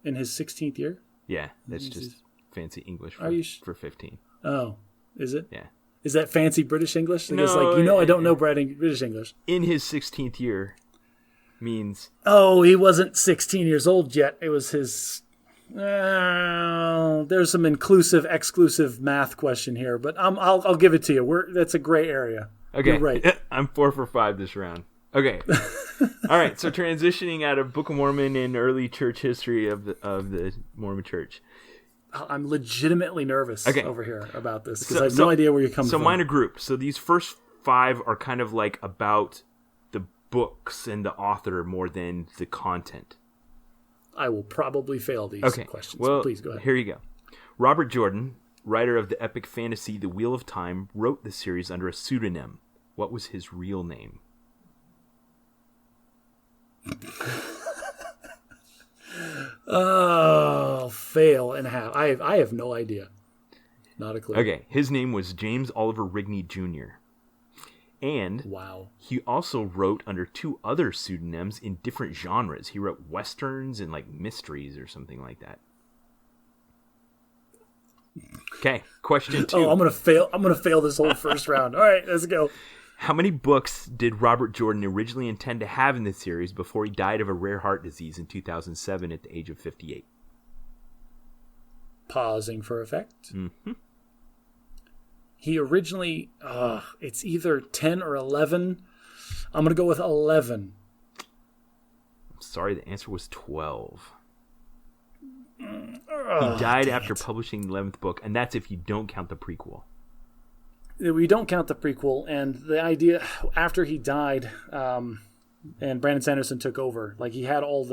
In his 16th year? Yeah, that's just fancy English for 15. Oh, is it? Yeah. Is that fancy British English? Because, no, I don't know British English. In his 16th year means... Oh, he wasn't 16 years old yet. It was his... there's some exclusive math question here, but I'll give it to you. That's a gray area. Okay, you're right. I'm 4 for 5 this round. Okay, all right. So transitioning out of Book of Mormon and early church history of the Mormon Church. I'm legitimately nervous over here about this because I have no idea where you're coming from. So mine are grouped. So these first 5 are kind of like about the books and the author more than the content. I will probably fail these questions. Well, please go ahead. Here you go. Robert Jordan, writer of the epic fantasy The Wheel of Time, wrote the series under a pseudonym. What was his real name? Oh, fail and have. I have no idea. Not a clue. Okay, his name was James Oliver Rigney Jr. And wow, he also wrote under 2 other pseudonyms in different genres. He wrote westerns and like mysteries or something like that. Okay, question 2. Oh, I'm gonna fail this whole first round. All right, let's go. How many books did Robert Jordan originally intend to have in the series before he died of a rare heart disease in 2007 at the age of 58? Pausing for effect. Mm-hmm. He originally, it's either 10 or 11. I'm going to go with 11. I'm sorry, the answer was 12. He died after publishing the 11th book, and that's if you don't count the prequel. We don't count the prequel, and the idea, after he died, and Brandon Sanderson took over, like he had all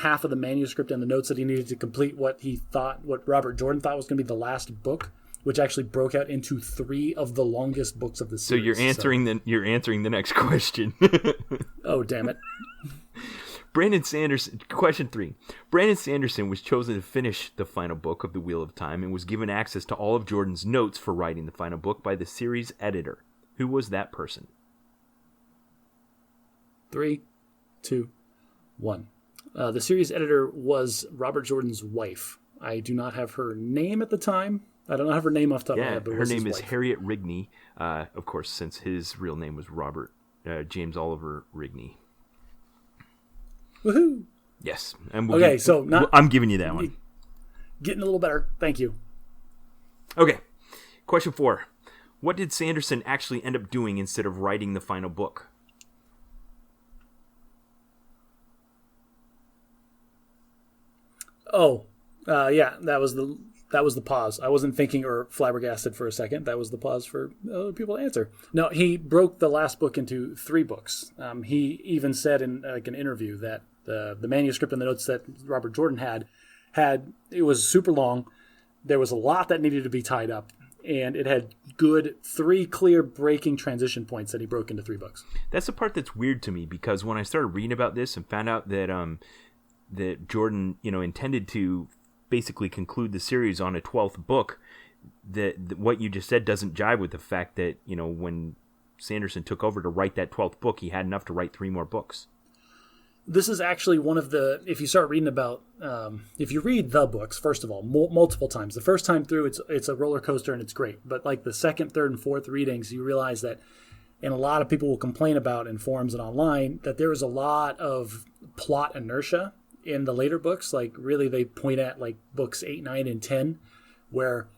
half of the manuscript and the notes that he needed to complete what Robert Jordan thought was going to be the last book, which actually broke out into 3 of the longest books of the series. So you're answering the next question. Oh, damn it. Question 3. Brandon Sanderson was chosen to finish the final book of The Wheel of Time and was given access to all of Jordan's notes for writing the final book by the series editor. Who was that person? 3, 2, 1. The series editor was Robert Jordan's wife. I do not have her name at the time. I don't have her name off the top of my head, but her name is Harriet Rigney, of course, since his real name was James Oliver Rigney. Woohoo! Yes. And I'm giving you that one. Getting a little better. Thank you. Okay. Question 4. What did Sanderson actually end up doing instead of writing the final book? Oh, that was the pause. I wasn't thinking or flabbergasted for a second. That was the pause for other people to answer. No, he broke the last book into 3 books. He even said in an interview that the manuscript and the notes that Robert Jordan had it was super long. There was a lot that needed to be tied up, and it had good 3 clear breaking transition points that he broke into 3 books. That's the part that's weird to me, because when I started reading about this and found out that that Jordan, intended to basically conclude the series on a 12th book, that what you just said doesn't jive with the fact that, when Sanderson took over to write that 12th book, he had enough to write 3 more books. This is actually one of the, if you start reading about, if you read the books, first of all, multiple times, the first time through, it's a roller coaster and it's great. But like the second, third, and fourth readings, you realize that, and a lot of people will complain about in forums and online, that there is a lot of plot inertia in the later books. Like really they point at like books 8, 9, and 10, where,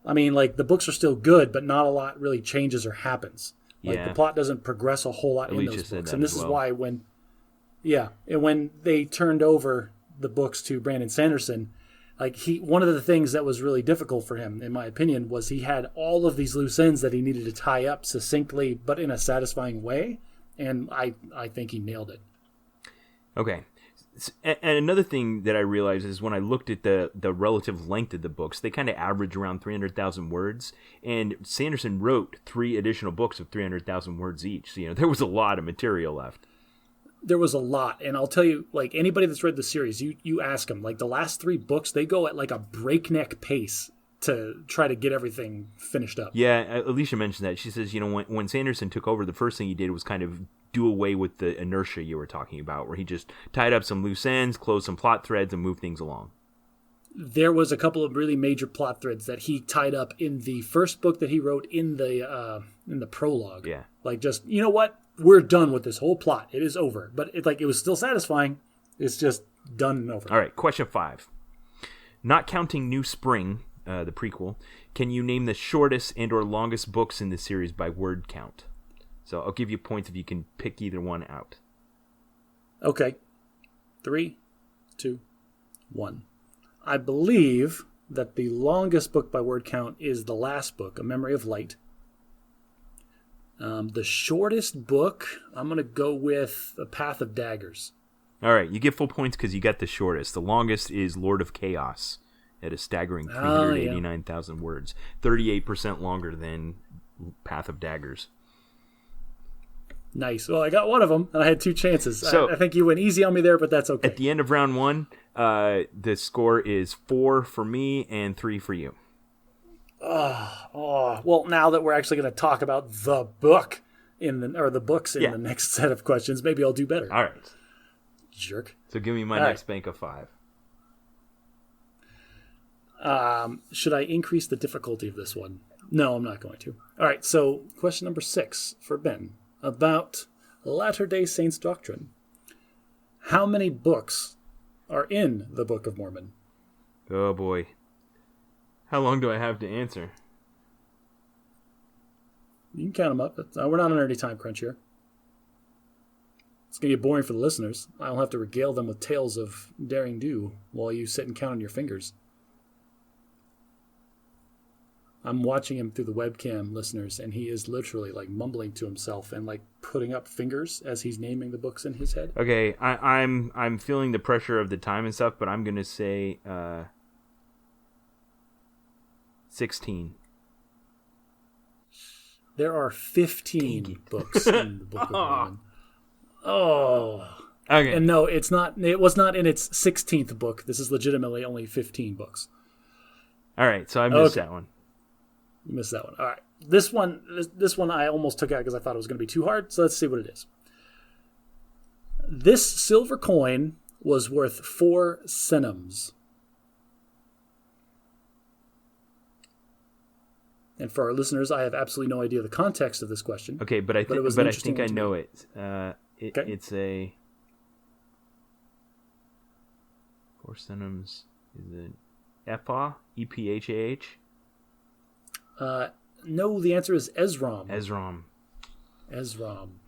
I mean, like the books are still good, but not a lot really changes or happens. Like the plot doesn't progress a whole lot in those books. And this is why when they turned over the books to Brandon Sanderson, like one of the things that was really difficult for him, in my opinion, was he had all of these loose ends that he needed to tie up succinctly, but in a satisfying way. And I think he nailed it. Okay. And another thing that I realized is when I looked at the relative length of the books, they kind of average around 300,000 words. And Sanderson wrote 3 additional books of 300,000 words each. So, there was a lot of material left. There was a lot. And I'll tell you, like anybody that's read the series, you ask them, like the last 3 books, they go at like a breakneck pace to try to get everything finished up. Yeah, Alicia mentioned that. She says, when Sanderson took over, the first thing he did was kind of do away with the inertia you were talking about, where he just tied up some loose ends, closed some plot threads, and moved things along. There was a couple of really major plot threads that he tied up in the first book that he wrote in the prologue. Yeah. Like just, you know what? We're done with this whole plot. It is over. But it was still satisfying. It's just done and over. All right, question 5. Not counting New Spring, the prequel, can you name the shortest and or longest books in the series by word count? So I'll give you points if you can pick either one out. Okay. 3, 2, 1. I believe that the longest book by word count is the last book, A Memory of Light. The shortest book, I'm going to go with A Path of Daggers. All right, you get full points because you got the shortest. The longest is Lord of Chaos at a staggering 389,000 words. 38% longer than Path of Daggers. Nice. Well, I got one of them, and I had 2 chances. So, I think you went easy on me there, but that's okay. At the end of round 1, the score is 4 for me and 3 for you. Well, now that we're actually going to talk about the book the books in the next set of questions, maybe I'll do better. All right. Jerk. So give me my next bank of 5. Should I increase the difficulty of this one? No, I'm not going to. All right, so question number 6 for Ben about Latter-day Saints doctrine. How many books are in the Book of Mormon? Oh, boy. How long do I have to answer? You can count them up. We're not on any time crunch here. It's going to get boring for the listeners. I'll have to regale them with tales of daring do while you sit and count on your fingers. I'm watching him through the webcam, listeners, and he is literally like mumbling to himself and like putting up fingers as he's naming the books in his head. Okay, I'm feeling the pressure of the time and stuff, but I'm going to say 16. There are 15 books in the Book of Mormon. Oh. Okay. And no, it was not in its 16th book. This is legitimately only 15 books. All right, so I missed that one. You missed that one. All right. This one I almost took out because I thought it was going to be too hard, so let's see what it is. This silver coin was worth 4 centims. And for our listeners, I have absolutely no idea the context of this question. Okay, but I think I know it. Okay. It's a 4 centims. Is it Ephah? E-P-H-A-H? No, the answer is Ezrom. Ezrom.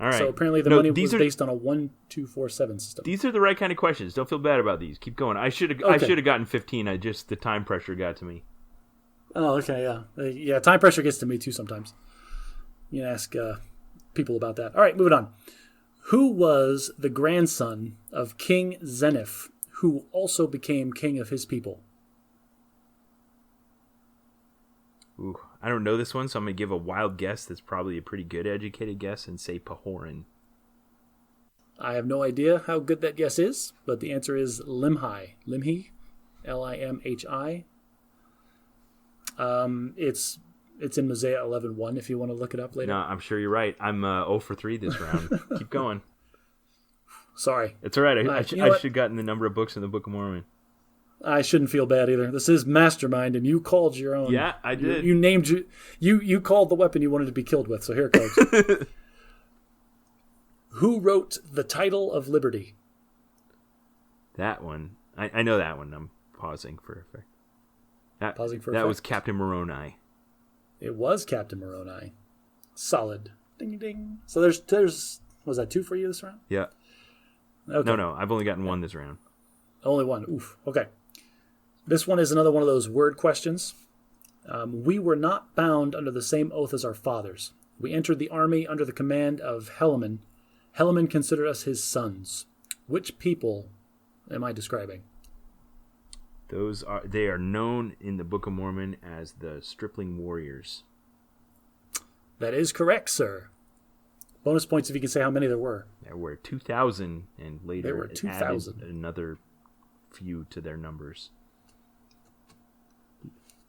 All right. So apparently the money was based on a 1, 2, 4, 7 system. These are the right kind of questions. Don't feel bad about these. Keep going. I should have gotten 15. The time pressure got to me. Oh, okay, yeah. Yeah, time pressure gets to me too sometimes. You can ask people about that. All right, moving on. Who was the grandson of King Zeniff, who also became king of his people? Ooh, I don't know this one, so I'm going to give a wild guess that's probably a pretty good educated guess and say Pahoran. I have no idea how good that guess is, but the answer is Limhi. Limhi? Limhi. It's in Mosaic 11:1 if you want to look it up later. No, I'm sure you're right. I'm 0 for 3 this round. Keep going. Sorry. It's all right. I should have gotten the number of books in the Book of Mormon. I shouldn't feel bad either. This is Mastermind, and you called your own. Yeah, I did. You named you called the weapon you wanted to be killed with. So here it goes. Who wrote The Title of Liberty? That one. I know that one. I'm pausing for effect. That was Captain Moroni. It was Captain Moroni. Solid. Ding ding. So there's was that 2 for you this round? Yeah. Okay. No. I've only gotten 1 this round. Only 1. Oof. Okay. This one is another one of those word questions. We were not bound under the same oath as our fathers. We entered the army under the command of Helaman. Helaman considered us his sons. Which people am I describing? They are known in the Book of Mormon as the Stripling Warriors. That is correct, sir. Bonus points if you can say how many there were. There were 2,000, and later there were 2,000. Added another few to their numbers.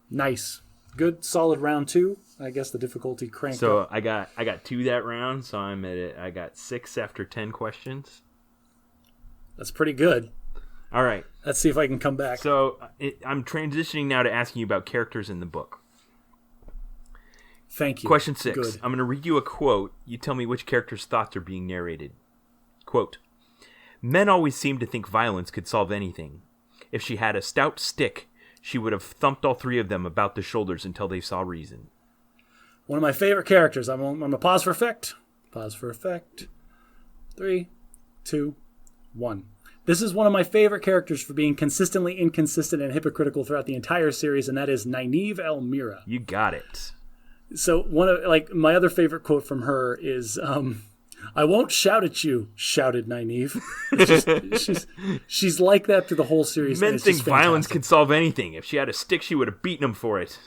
Nice. Good, solid round 2. I guess the difficulty cranked so up. I got 2 that round, so I'm at it. I got 6 after 10 questions. That's pretty good. All right. Let's see if I can come back. So I'm transitioning now to asking you about characters in the book. Thank you. Question 6. Good. I'm going to read you a quote. You tell me which character's thoughts are being narrated. Quote, "Men always seemed to think violence could solve anything. If she had a stout stick, she would have thumped all 3 of them about the shoulders until they saw reason." One of my favorite characters. I'm going to pause for effect. Pause for effect. 3, 2, 1. This is one of my favorite characters for being consistently inconsistent and hypocritical throughout the entire series, and that is Nynaeve Elmira. You got it. So my other favorite quote from her is, "I won't shout at you," shouted Nynaeve. She's like that through the whole series. Men think violence can solve anything. If she had a stick, she would have beaten them for it.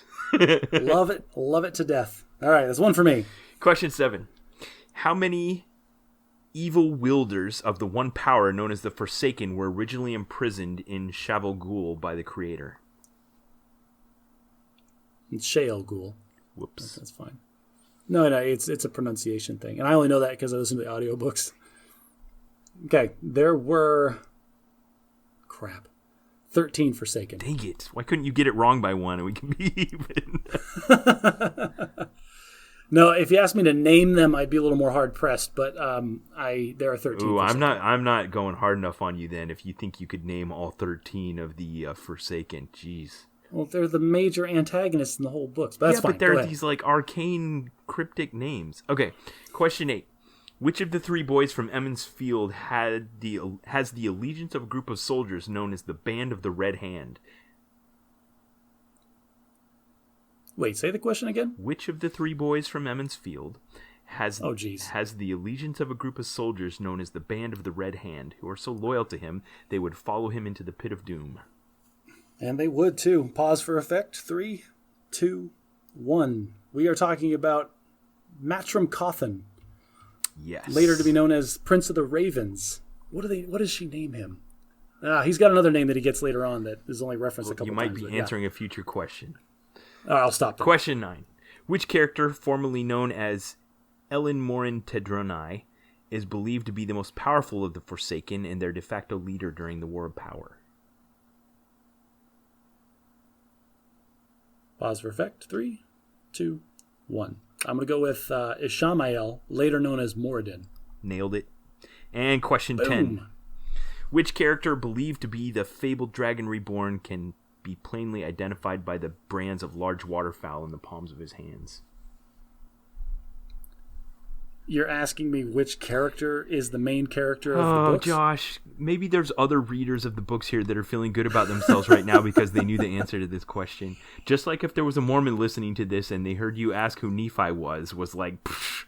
Love it to death. All right, that's 1 for me. Question 7. How many evil wielders of the one power known as the Forsaken were originally imprisoned in Shavel Ghul by the Creator? It's Shael Ghul. Whoops. That's fine. No, it's a pronunciation thing. And I only know that because I listen to the audiobooks. Okay, there were 13 Forsaken. Dang it. Why couldn't you get it wrong by 1 and we can be even? No, if you asked me to name them, I'd be a little more hard pressed. But there are 13. Ooh, I'm not going hard enough on you then. If you think you could name all 13 of the Forsaken, jeez. Well, they're the major antagonists in the whole books. But that's fine. But they're these like arcane, cryptic names. Okay, question 8. Which of the 3 boys from Emmons Field has the allegiance of a group of soldiers known as the Band of the Red Hand? Wait, say the question again? Which of the 3 boys from Emmons Field has the allegiance of a group of soldiers known as the Band of the Red Hand, who are so loyal to him they would follow him into the pit of doom? And they would too. Pause for effect. 3, 2, 1. We are talking about Matrim Cawthon. Yes. Later to be known as Prince of the Ravens. What does she name him? He's got another name that he gets later on that is only referenced a couple times. You might be answering a future question. I'll stop there. Question 9. Which character, formerly known as Ellen Morin Tedronai, is believed to be the most powerful of the Forsaken and their de facto leader during the War of Power? Pause for effect. 3, 2, 1. I'm going to go with Ishamael, later known as Moradin. Nailed it. And question 10. Which character believed to be the fabled dragon reborn can be plainly identified by the brands of large waterfowl in the palms of his hands? You're asking me which character is the main character of the books? Oh, Josh, maybe there's other readers of the books here that are feeling good about themselves right now because they knew the answer to this question. Just like if there was a Mormon listening to this and they heard you ask who Nephi was like, pfft.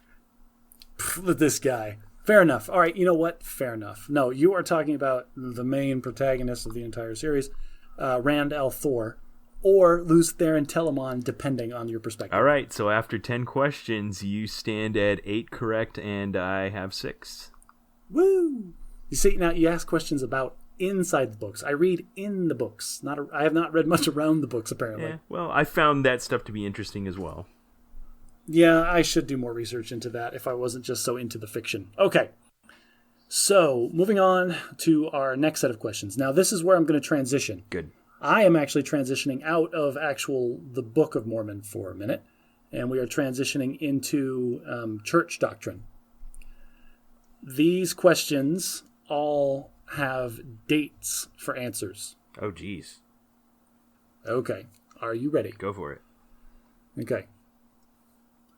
This guy. Fair enough. All right, you know what? Fair enough. No, you are talking about the main protagonist of the entire series, Rand al'Thor, or Lews Therin Telamon, depending on your perspective. All right, so after 10 questions, you stand at 8 correct, and I have 6. Woo! You see, now you ask questions about inside the books. I read in the books. I have not read much around the books, apparently. Yeah, well, I found that stuff to be interesting as well. Yeah, I should do more research into that if I wasn't just so into the fiction. Okay. So, moving on to our next set of questions. Now, this is where I'm going to transition. Good. I am actually transitioning out of the Book of Mormon for a minute, and we are transitioning into church doctrine. These questions all have dates for answers. Oh, geez. Okay. Are you ready? Go for it. Okay.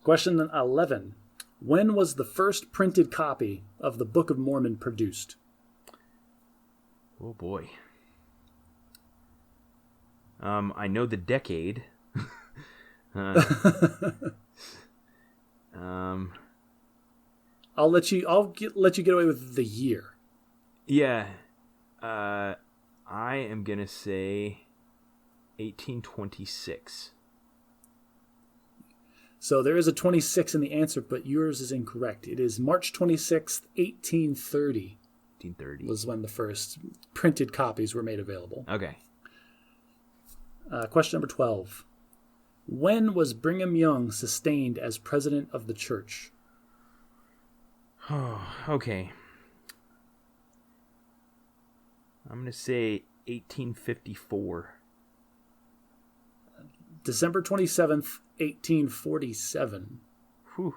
Question 11. When was the first printed copy of the Book of Mormon produced? Oh, boy. I know the decade. I'll let you get away with the year. Yeah. I am going to say 1826. So there is a 26 in the answer, but yours is incorrect. It is March 26th, 1830. 1830 was when the first printed copies were made available. Okay. Question number 12. When was Brigham Young sustained as president of the church? Oh, okay. I'm going to say 1854. December 27th, 1847. Whew.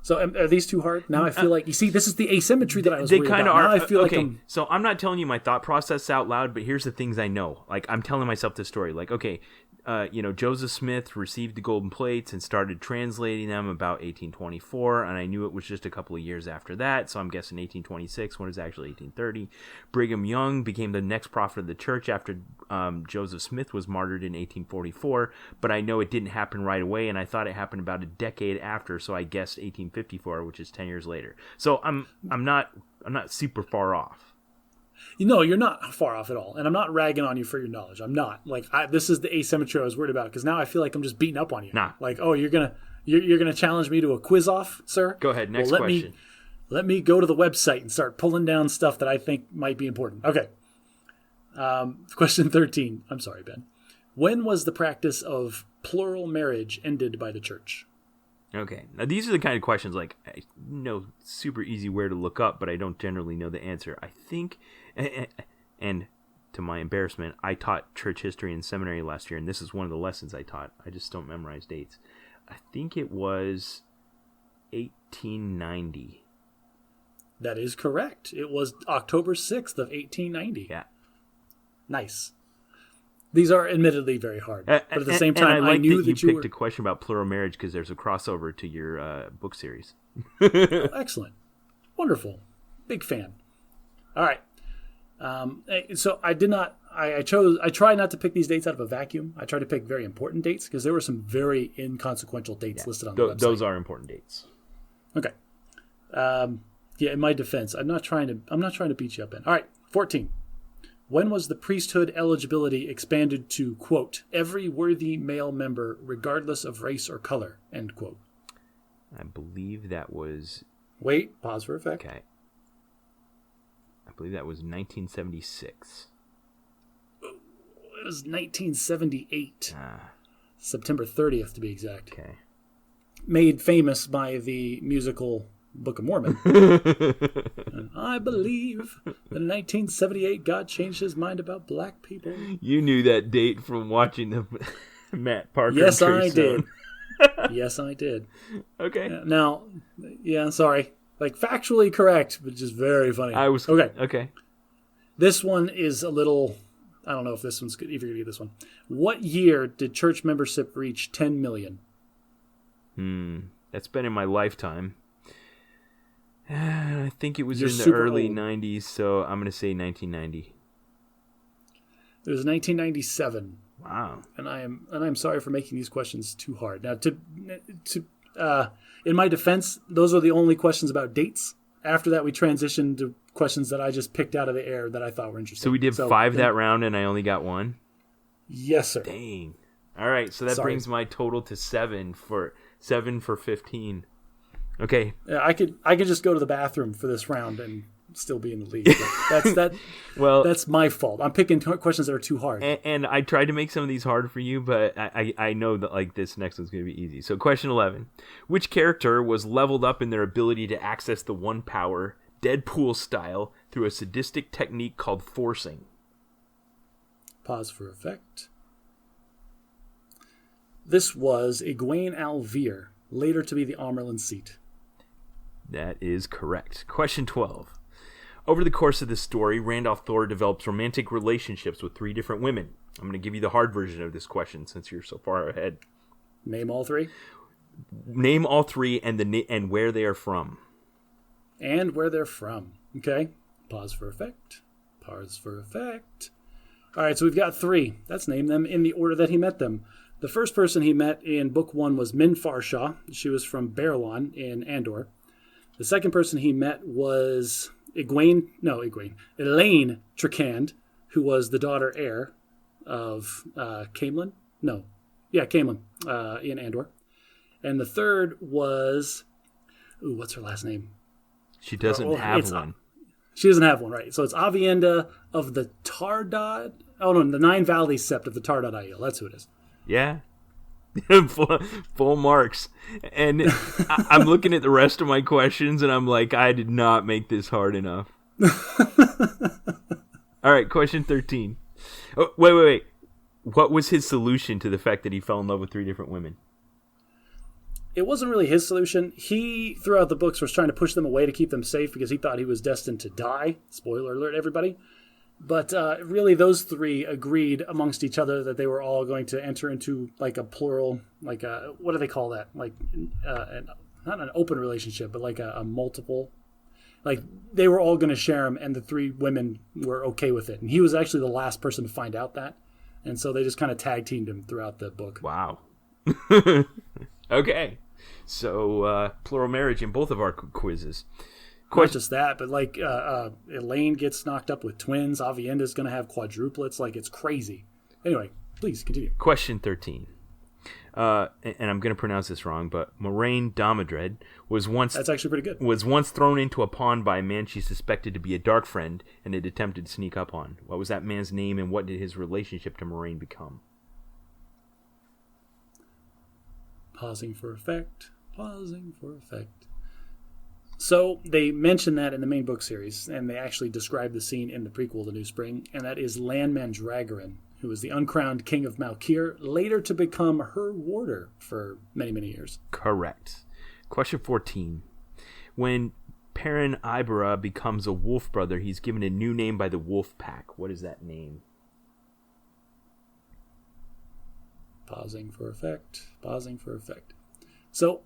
So are these too hard? Now I feel like, you see, this is the asymmetry that I was worried kind of about. are. Now I feel okay, like so I'm not telling you my thought process out loud, but here's the things I know. Like, I'm telling myself this story. Like, okay, Joseph Smith received the golden plates and started translating them about 1824, and I knew it was just a couple of years after that, so I'm guessing 1826, when it's actually 1830. Brigham Young became the next prophet of the church after Joseph Smith was martyred in 1844, but I know it didn't happen right away, and I thought it happened about a decade after, so I guessed 1854, which is 10 years later. So I'm not super far off. No, you're not far off at all. And I'm not ragging on you for your knowledge. I'm not. Like, this is the asymmetry I was worried about, because now I feel like I'm just beating up on you. Nah. Like, oh, you're gonna challenge me to a quiz off, sir? Go ahead, next question. Let me go to the website and start pulling down stuff that I think might be important. Okay. Question 13. I'm sorry, Ben. When was the practice of plural marriage ended by the church? Okay. Now, these are the kind of questions, like, I know super easy where to look up, but I don't generally know the answer. I think, and to my embarrassment, I taught church history in seminary last year, and this is one of the lessons I taught. I just don't memorize dates. I think it was 1890. That is correct. It was October 6th of 1890. Yeah. Nice. These are admittedly very hard, but at the same time, I like I knew that you picked a question about plural marriage because there's a crossover to your book series. Oh, excellent, wonderful, big fan. All right, so I did not. I try not to pick these dates out of a vacuum. I try to pick very important dates because there were some very inconsequential dates listed on the website. Those are important dates. Okay. In my defense, I'm not trying to beat you up, Ben. All right, 14. When was the priesthood eligibility expanded to, quote, every worthy male member, regardless of race or color, end quote? I believe that was... Wait, pause for effect. Okay. I believe that was 1976. It was 1978. September 30th, to be exact. Okay. Made famous by the musical Book of Mormon. And I believe that in 1978 God changed his mind about black people. You knew that date from watching the Matt Parker. Yes, I did. Yes, I did. Okay. Now, sorry. Like, factually correct, but just very funny. Okay. This one is a little... I don't know if this one's good. If you're going to get this one. What year did church membership reach 10 million? That's been in my lifetime. I think it was You're in the early old. 90s, so I'm going to say 1990. It was 1997. Wow. And I'm sorry for making these questions too hard. Now, to In my defense, those are the only questions about dates. After that, we transitioned to questions that I just picked out of the air that I thought were interesting. So we did 5 that round, and I only got 1? Yes, sir. Dang. All right, so that brings my total to 7 for 15. Okay. Yeah, I could just go to the bathroom for this round and still be in the lead. That's my fault. I'm picking questions that are too hard. And I tried to make some of these hard for you, but I know that like this next one's going to be easy. So question 11. Which character was leveled up in their ability to access the one power, Deadpool style, through a sadistic technique called forcing? Pause for effect. This was Egwene Alvear, later to be the Amerlin seat. That is correct. Question 12. Over the course of this story, Randolph Thor develops romantic relationships with 3 different women. I'm going to give you the hard version of this question since you're so far ahead. Name all 3? Name all 3 and where they are from. And where they're from. Okay. Pause for effect. Pause for effect. All right, so we've got 3. Let's name them in the order that he met them. The first person he met in Book 1 was Min Farshaw. She was from Baerlon in Andor. The second person he met was Elaine Tricand, who was the daughter heir of Caemlyn. Caemlyn in Andor. And the third was, what's her last name? She doesn't have one. She doesn't have one, right? So it's Avienda of the Tardad. Oh no, the 9 Valleys Sept of the Tardad Aiel. That's who it is. Yeah. full marks. And I'm looking at the rest of my questions and I'm like, I did not make this hard enough. All right, question 13. Oh, wait. What was his solution to the fact that he fell in love with 3 different women? It wasn't really his solution. He, throughout the books, was trying to push them away to keep them safe because he thought he was destined to die. Spoiler alert, everybody. But really, those 3 agreed amongst each other that they were all going to enter into like a plural, like a, what do they call that? Like, not an open relationship, but like a multiple. Like, they were all going to share him, and the 3 women were okay with it. And he was actually the last person to find out that. And so they just kind of tag teamed him throughout the book. Wow. Okay. So, plural marriage in both of our quizzes. Not just that, but like Elaine gets knocked up with twins. Avienda's going to have quadruplets. Like, it's crazy. Anyway, please continue. Question 13. And I'm going to pronounce this wrong, but Moraine Damodred was once... That's actually pretty good. ...was once thrown into a pond by a man she suspected to be a dark friend and had attempted to sneak up on. What was that man's name, and what did his relationship to Moraine become? Pausing for effect. So they mention that in the main book series, and they actually describe the scene in the prequel, The New Spring, and that is Lan Mandragoran, who was the uncrowned king of Malkir, later to become her warder for many, many years. Correct. Question 14. When Perrin Ibera becomes a wolf brother, he's given a new name by the wolf pack. What is that name? Pausing for effect. So,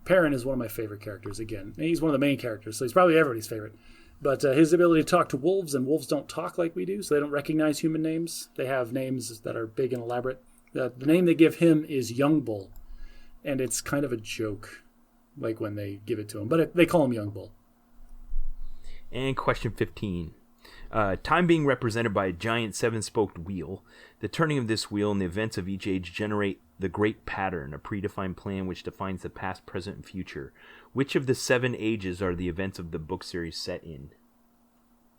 Perrin is one of my favorite characters, again. He's one of the main characters, so he's probably everybody's favorite. But his ability to talk to wolves, and wolves don't talk like we do, so they don't recognize human names. They have names that are big and elaborate. The name they give him is Young Bull, and it's kind of a joke, like when they give it to him. But they call him Young Bull. And question 15. Time being represented by a giant 7-spoked wheel, the turning of this wheel and the events of each age generate the great pattern, a predefined plan which defines the past, present, and future. Which of the 7 ages are the events of the book series set in?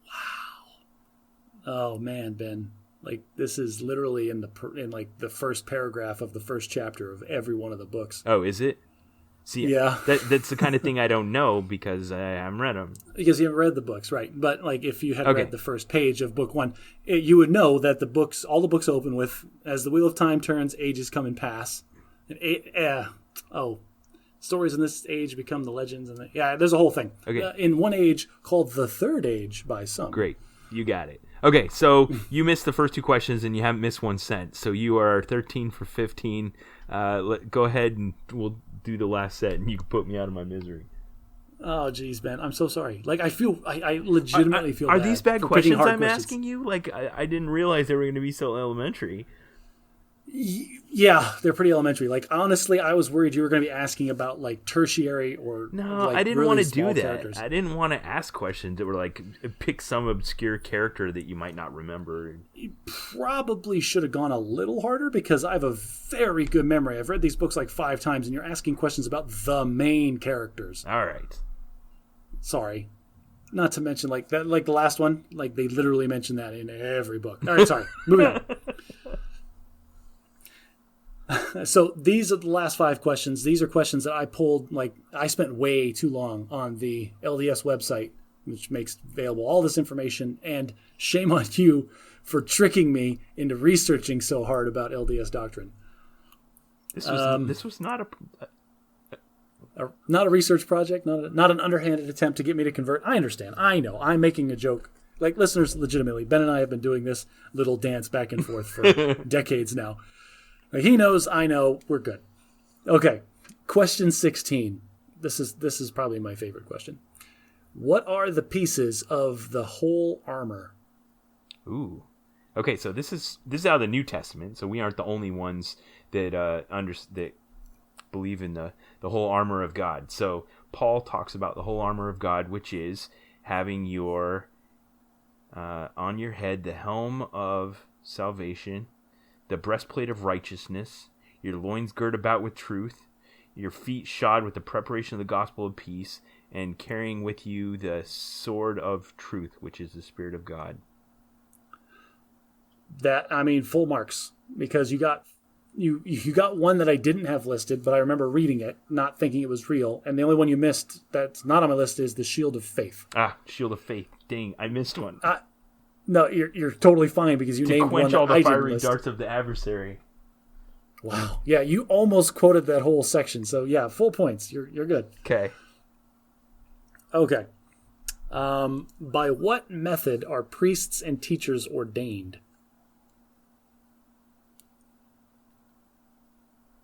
Wow. Oh man, Ben. Like, this is literally in the first paragraph of the first chapter of every one of the books. Oh, is it? See, yeah. That's the kind of thing I don't know because I haven't read them. Because you haven't read the books, right? But like, if you had read the first page of book 1, you would know that all the books open with, as the wheel of time turns, ages come and pass. And stories in this age become the legends, and there's a whole thing. Okay. In one age called the Third Age by some. Great, you got it. Okay, so you missed the first 2 questions and you haven't missed 1 cent. So you are 13 for 15. Go ahead and we'll do the last set, and you can put me out of my misery. Oh, geez, Ben, I'm so sorry. Like, I legitimately feel bad. Are these bad questions I'm asking you? Like, I didn't realize they were going to be so elementary. Yeah, they're pretty elementary. Like, honestly, I was worried you were going to be asking about, like, tertiary or, No, like, I didn't really want to do small that. characters. I didn't want to ask questions that were like, pick some obscure character that you might not remember. You probably should have gone a little harder because I have a very good memory. I've read these books like 5 times, and you're asking questions about the main characters. All right. Sorry. Not to mention, like, that, like the last one, like, they literally mention that in every book. All right, sorry. Moving on. So these are the last 5 questions. These are questions that I pulled, like, I spent way too long on the LDS website, which makes available all this information. And shame on you for tricking me into researching so hard about LDS doctrine. This was not not a research project, not an underhanded attempt to get me to convert. I understand. I know. I'm making a joke. Like, listeners, legitimately, Ben and I have been doing this little dance back and forth for decades now. Like, he knows, I know, we're good. Okay, question 16. This is probably my favorite question. What are the pieces of the whole armor? Ooh. Okay, so this is out of the New Testament, so we aren't the only ones that that believe in the whole armor of God. So Paul talks about the whole armor of God, which is having your on your head the helm of salvation, the breastplate of righteousness, your loins girt about with truth, your feet shod with the preparation of the gospel of peace, and carrying with you the sword of truth, which is the Spirit of God. That, I mean, full marks, because you got one that I didn't have listed, but I remember reading it, not thinking it was real, and the only one you missed that's not on my list is the shield of faith. Shield of faith. Dang, I missed one. No, you're totally fine because you named one that I didn't list. To quench all the fiery darts of the adversary. Wow. Yeah, you almost quoted that whole section. So yeah, full points. You're good. Okay. Okay. By what method are priests and teachers ordained?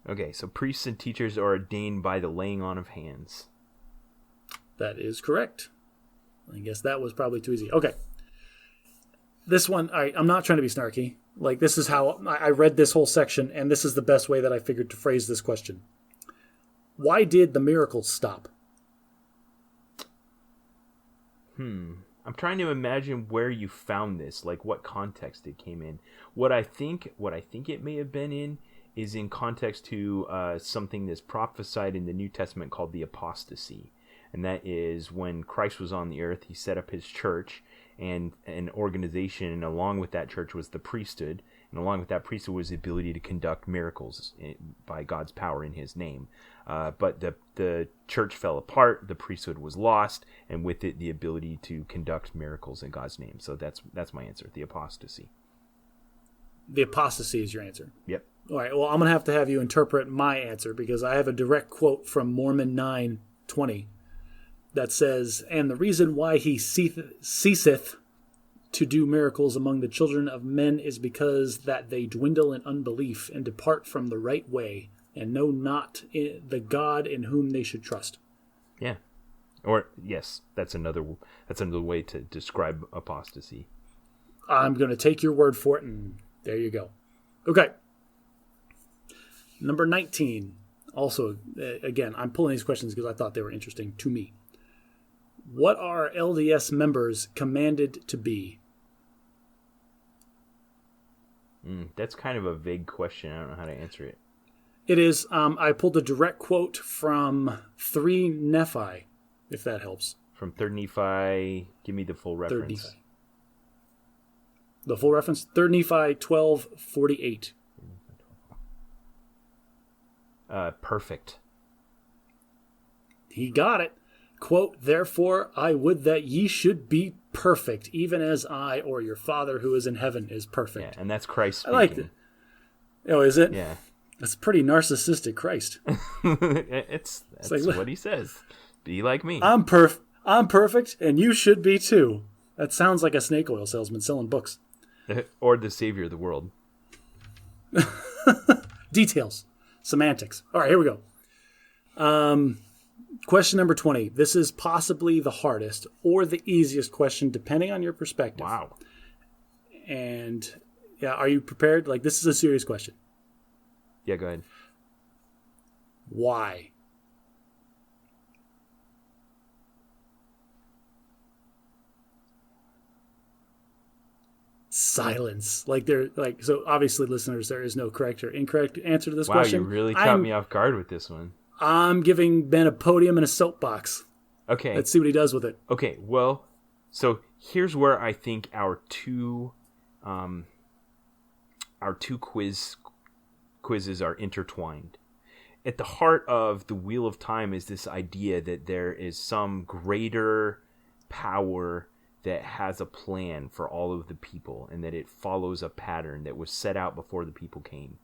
Okay, so priests and teachers are ordained by the laying on of hands. That is correct. I guess that was probably too easy. Okay. This one, I'm not trying to be snarky. Like, this is how I read this whole section, and this is the best way that I figured to phrase this question. Why did the miracles stop? I'm trying to imagine where you found this, like what context it came in. What I think it may have been in is in context to something that's prophesied in the New Testament called the apostasy. And that is when Christ was on the earth, he set up his church and an organization, and along with that church was the priesthood, and along with that priesthood was the ability to conduct miracles by God's power in his name. But the church fell apart, the priesthood was lost, and with it the ability to conduct miracles in God's name. So that's my answer, the apostasy. The apostasy is your answer. Yep. All right, well, I'm going to have you interpret my answer because I have a direct quote from Mormon 9:20 that says, "And the reason why he ceaseth to do miracles among the children of men is because that they dwindle in unbelief and depart from the right way and know not the God in whom they should trust." Yeah. Or, yes, that's another way to describe apostasy. I'm going to take your word for it, and there you go. Okay. Number 19. Also, again, I'm pulling these questions because I thought they were interesting to me. What are LDS members commanded to be? That's kind of a vague question. I don't know how to answer it. It is. I pulled a direct quote from 3 Nephi, if that helps. From 3 Nephi, give me the full reference. 3 Nephi. The full reference? 3 Nephi 12:48. Perfect. He got it. Quote, "Therefore I would that ye should be perfect, even as I or your Father who is in heaven is perfect." Yeah, and that's Christ speaking. I liked it. Oh, is it? Yeah. That's pretty narcissistic, Christ. That's like, what he says. Be like me. I'm perfect, and you should be too. That sounds like a snake oil salesman selling books. Or the savior of the world. Details. Semantics. All right, here we go. Question number 20. This is possibly the hardest or the easiest question, depending on your perspective. Wow. And, yeah, are you prepared? Like, this is a serious question. Yeah, go ahead. Why? Silence. So obviously, listeners, there is no correct or incorrect answer to this question. Wow, you really caught me off guard with this one. I'm giving Ben a podium and a soapbox. Okay. Let's see what he does with it. Okay, well, so here's where I think our two quizzes are intertwined. At the heart of the Wheel of Time is this idea that there is some greater power that has a plan for all of the people, and that it follows a pattern that was set out before the people came.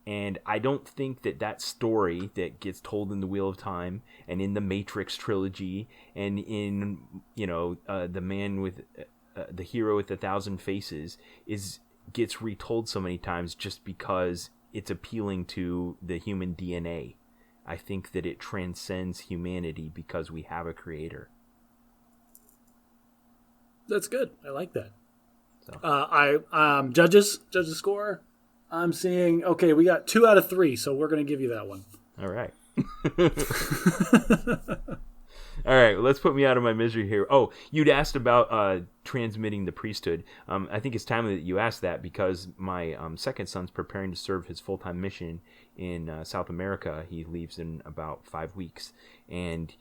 And I don't think that story that gets told in the Wheel of Time and in the Matrix trilogy and in, the man with the hero with 1,000 faces gets retold so many times just because it's appealing to the human DNA. I think that it transcends humanity because we have a creator. That's good. I like that. So. Judges score. I'm seeing, okay, we got 2 out of 3, so we're going to give you that one. All right. All right, well, let's put me out of my misery here. Oh, you'd asked about transmitting the priesthood. I think it's timely that you asked that because my second son's preparing to serve his full-time mission in South America. He leaves in about 5 weeks, and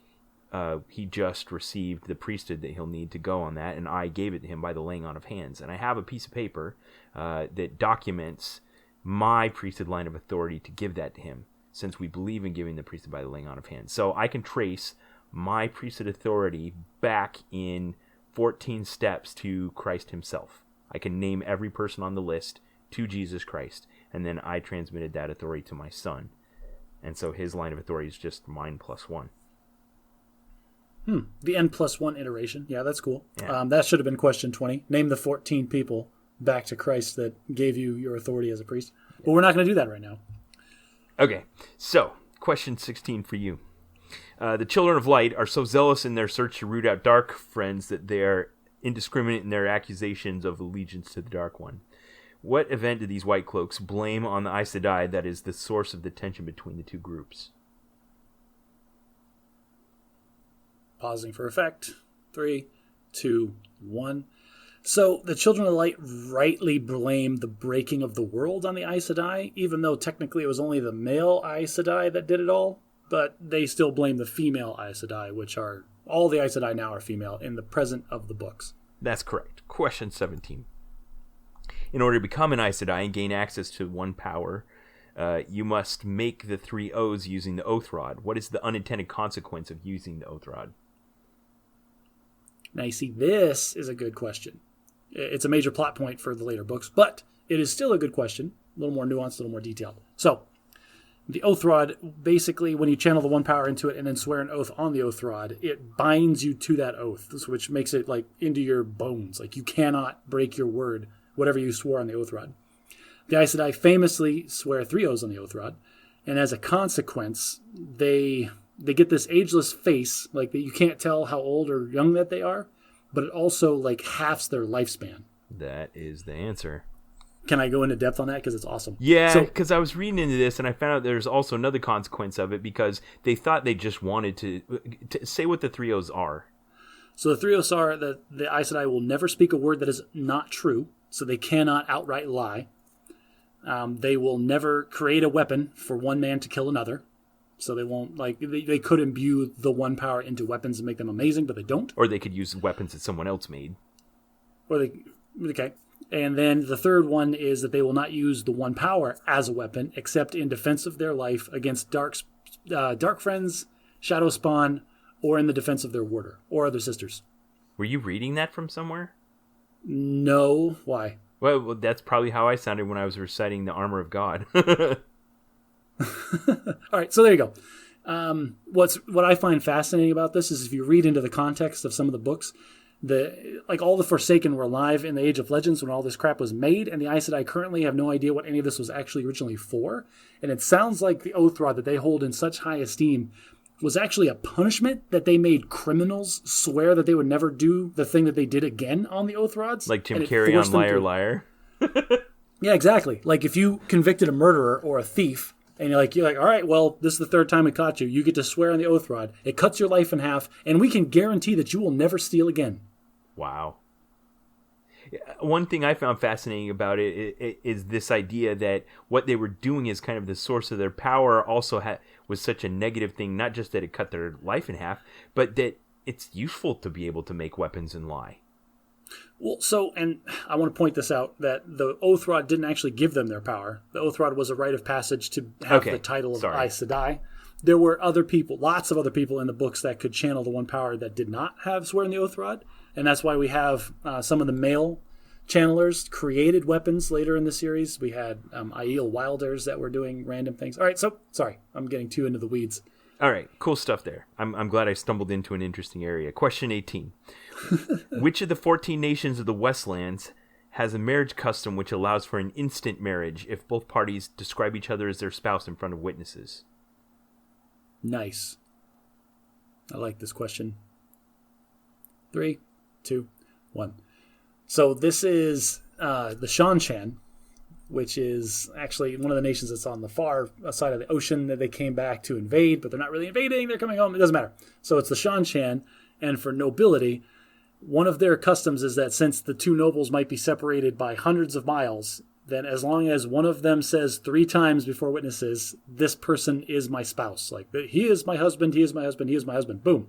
he just received the priesthood that he'll need to go on that, and I gave it to him by the laying on of hands. And I have a piece of paper that documents my priesthood line of authority to give that to him, since we believe in giving the priesthood by the laying on of hands. So I can trace my priesthood authority back in 14 steps to Christ himself. I can name every person on the list to Jesus Christ, and then I transmitted that authority to my son. And so his line of authority is just mine plus 1. The N+1 iteration. Yeah, that's cool. Yeah. That should have been question 20. Name the 14 people back to Christ that gave you your authority as a priest. But we're not going to do that right now. Okay, so question 16 for you. The children of light are so zealous in their search to root out dark friends that they are indiscriminate in their accusations of allegiance to the Dark One. What event do these white cloaks blame on the Aes Sedai that is the source of the tension between the two groups? Pausing for effect. 3, 2, 1. So the Children of Light rightly blame the breaking of the world on the Aes Sedai, even though technically it was only the male Aes Sedai that did it all. But they still blame the female Aes Sedai, which are all the Aes Sedai now are female in the present of the books. That's correct. Question 17. In order to become an Aes Sedai and gain access to one power, you must make the 3 oaths using the Oath Rod. What is the unintended consequence of using the Oath Rod? Now, you see, this is a good question. It's a major plot point for the later books, but it is still a good question. A little more nuanced, a little more detailed. So, the Oath Rod, basically, when you channel the one power into it and then swear an oath on the Oath Rod, it binds you to that oath, which makes it like into your bones. Like, you cannot break your word, whatever you swore on the Oath Rod. The Aes Sedai famously swear 3 oaths on the Oath Rod, and as a consequence, they get this ageless face, like that you can't tell how old or young that they are, but it also like halves their lifespan. That is the answer. Can I go into depth on that? Because it's awesome. Yeah, because I was reading into this and I found out there's also another consequence of it because they thought they just wanted to say what the 3 oaths are. So the 3 oaths are that the Aes Sedai will never speak a word that is not true, so they cannot outright lie. They will never create a weapon for one man to kill another. So they won't, like, they could imbue the one power into weapons and make them amazing, but they don't. Or they could use weapons that someone else made. Okay. And then the third one is that they will not use the one power as a weapon, except in defense of their life against dark friends, shadow spawn, or in the defense of their warder or other sisters. Were you reading that from somewhere? No. Why? Well, that's probably how I sounded when I was reciting the armor of God. All right, so there you go. What I find fascinating about this is if you read into the context of some of the books, all the Forsaken were alive in the Age of Legends when all this crap was made, and the Aes Sedai currently have no idea what any of this was actually originally for. And it sounds like the Oath Rod that they hold in such high esteem was actually a punishment that they made criminals swear that they would never do the thing that they did again on the Oath Rods. Like Jim Carrey on Liar Liar. Yeah, exactly. Like if you convicted a murderer or a thief, and you're like, all right, well, this is the third time we caught you. You get to swear on the oath rod. It cuts your life in half, and we can guarantee that you will never steal again. Wow. One thing I found fascinating about it is this idea that what they were doing is kind of the source of their power also was such a negative thing, not just that it cut their life in half, but that it's useful to be able to make weapons and lie. Well, and I want to point this out, that the oath rod didn't actually give them their power. The oath rod was a rite of passage to have the title of Aes Sedai. There were other people, lots of other people in the books that could channel the one power that did not have swearing the oath rod. And that's why we have some of the male channelers created weapons later in the series. We had Aiel Wilders that were doing random things. All right, so sorry, I'm getting too into the weeds. All right, cool stuff there. I'm glad I stumbled into an interesting area. Question 18. Which of the 14 nations of the Westlands has a marriage custom which allows for an instant marriage if both parties describe each other as their spouse in front of witnesses? Nice. I like this question. 3, 2, 1. So this is the Shan-Chan, which is actually one of the nations that's on the far side of the ocean that they came back to invade, but they're not really invading. They're coming home. It doesn't matter. So it's the Shan-Chan, and for nobility, one of their customs is that since the two nobles might be separated by hundreds of miles, then as long as one of them says 3 times before witnesses, this person is my spouse. Like, he is my husband, he is my husband, he is my husband. Boom.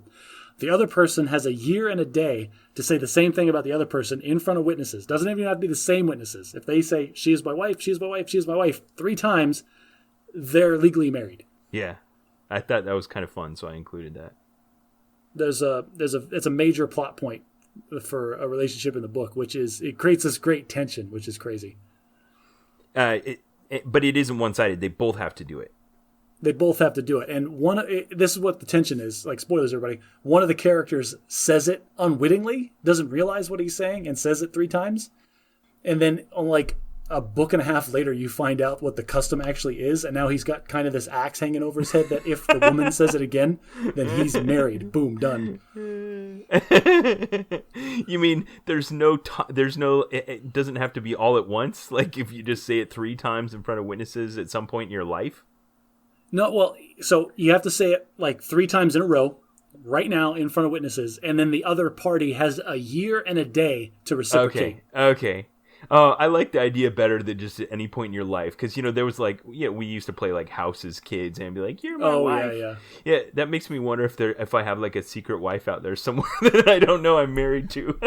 The other person has a year and a day to say the same thing about the other person in front of witnesses. Doesn't even have to be the same witnesses. If they say, she is my wife, she is my wife, she is my wife, 3 times, they're legally married. Yeah. I thought that was kind of fun, so I included that. It's a major plot point for a relationship in the book, which is, it creates this great tension, which is crazy. But it isn't one-sided. They both have to do it. They both have to do it. And this is what the tension is. Like, spoilers, everybody. One of the characters says it unwittingly, doesn't realize what he's saying, and says it 3 times. And then, like a book and a half later, you find out what the custom actually is. And now he's got kind of this axe hanging over his head that if the woman says it again, then he's married. Boom, done. You mean it doesn't have to be all at once? Like if you just say it 3 times in front of witnesses at some point in your life? No, well, so you have to say it like 3 times in a row, right now in front of witnesses, and then the other party has a year and a day to reciprocate. Okay. I like the idea better than just at any point in your life, because there was we used to play like house as kids and be like, "You're my wife." Yeah. That makes me wonder if I have like a secret wife out there somewhere that I don't know I'm married to.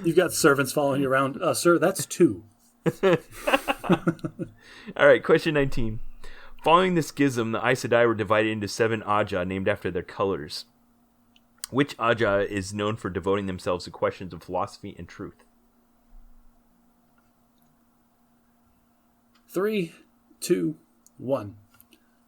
You've got servants following you around, sir. That's 2. All right, question 19. Following the schism, the Aes Sedai were divided into 7 Aja named after their colors. Which Aja is known for devoting themselves to questions of philosophy and truth? 3, 2, 1.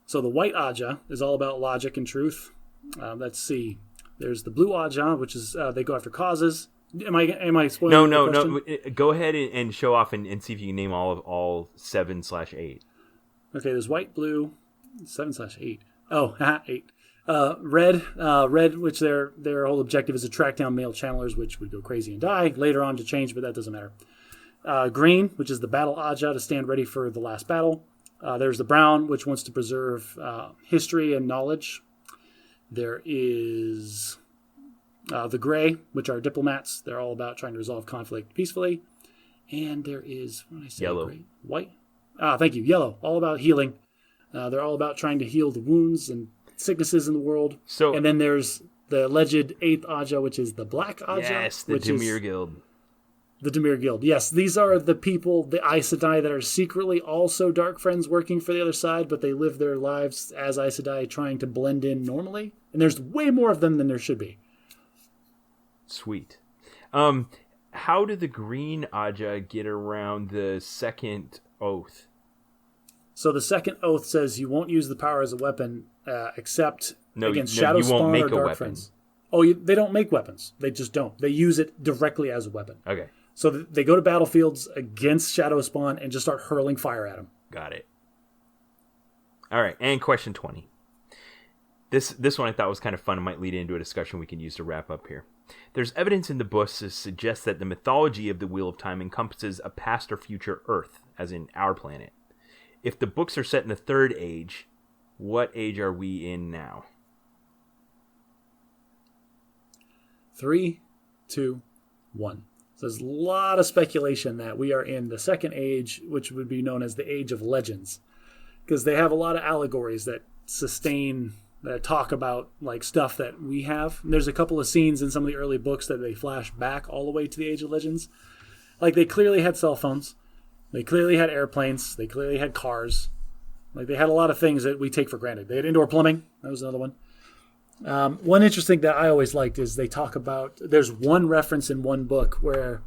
So the white Aja is all about logic and truth. Let's see. There's the blue Aja, which is they go after causes. Am I spoiling? No. Go ahead and show off and see if you can name all 7/8. Okay, there's white, blue, 7/8. Oh, 8. Red, which their whole objective is to track down male channelers, which would go crazy and die. Later on to change, but that doesn't matter. Green, which is the battle Aja, to stand ready for the last battle. There's the brown, which wants to preserve history and knowledge. There is the gray, which are diplomats. They're all about trying to resolve conflict peacefully. And there is, what did I say? Yellow. Gray? White? Thank you. Yellow, all about healing. They're all about trying to heal the wounds and sicknesses in the world. And then there's the alleged 8th Aja, which is the black Aja. Yes, the Dimir Guild. The Dimir Guild. Yes, these are the people, the Aes Sedai, that are secretly also Dark Friends working for the other side, but they live their lives as Aes Sedai trying to blend in normally. And there's way more of them than there should be. Sweet. How did the green Aja get around the second oath? So the second oath says you won't use the power as a weapon except against Shadow Spawn or Dark Friends. They don't make weapons. They just don't. They use it directly as a weapon. Okay. So they go to battlefields against Shadow Spawn and just start hurling fire at them. Got it. All right, and question 20. This one I thought was kind of fun. It might lead into a discussion we can use to wrap up here. There's evidence in the books to suggest that the mythology of the Wheel of Time encompasses a past or future Earth, as in our planet. If the books are set in the Third Age, what age are we in now? 3, 2, 1. So there's a lot of speculation that we are in the Second Age, which would be known as the Age of Legends, because they have a lot of allegories that sustain, that talk about like stuff that we have. And there's a couple of scenes in some of the early books that they flash back all the way to the Age of Legends. Like they clearly had cell phones, they clearly had airplanes, they clearly had cars. Like they had a lot of things that we take for granted. They had indoor plumbing. That was another one. One interesting that I always liked is they talk about, there's one reference in one book where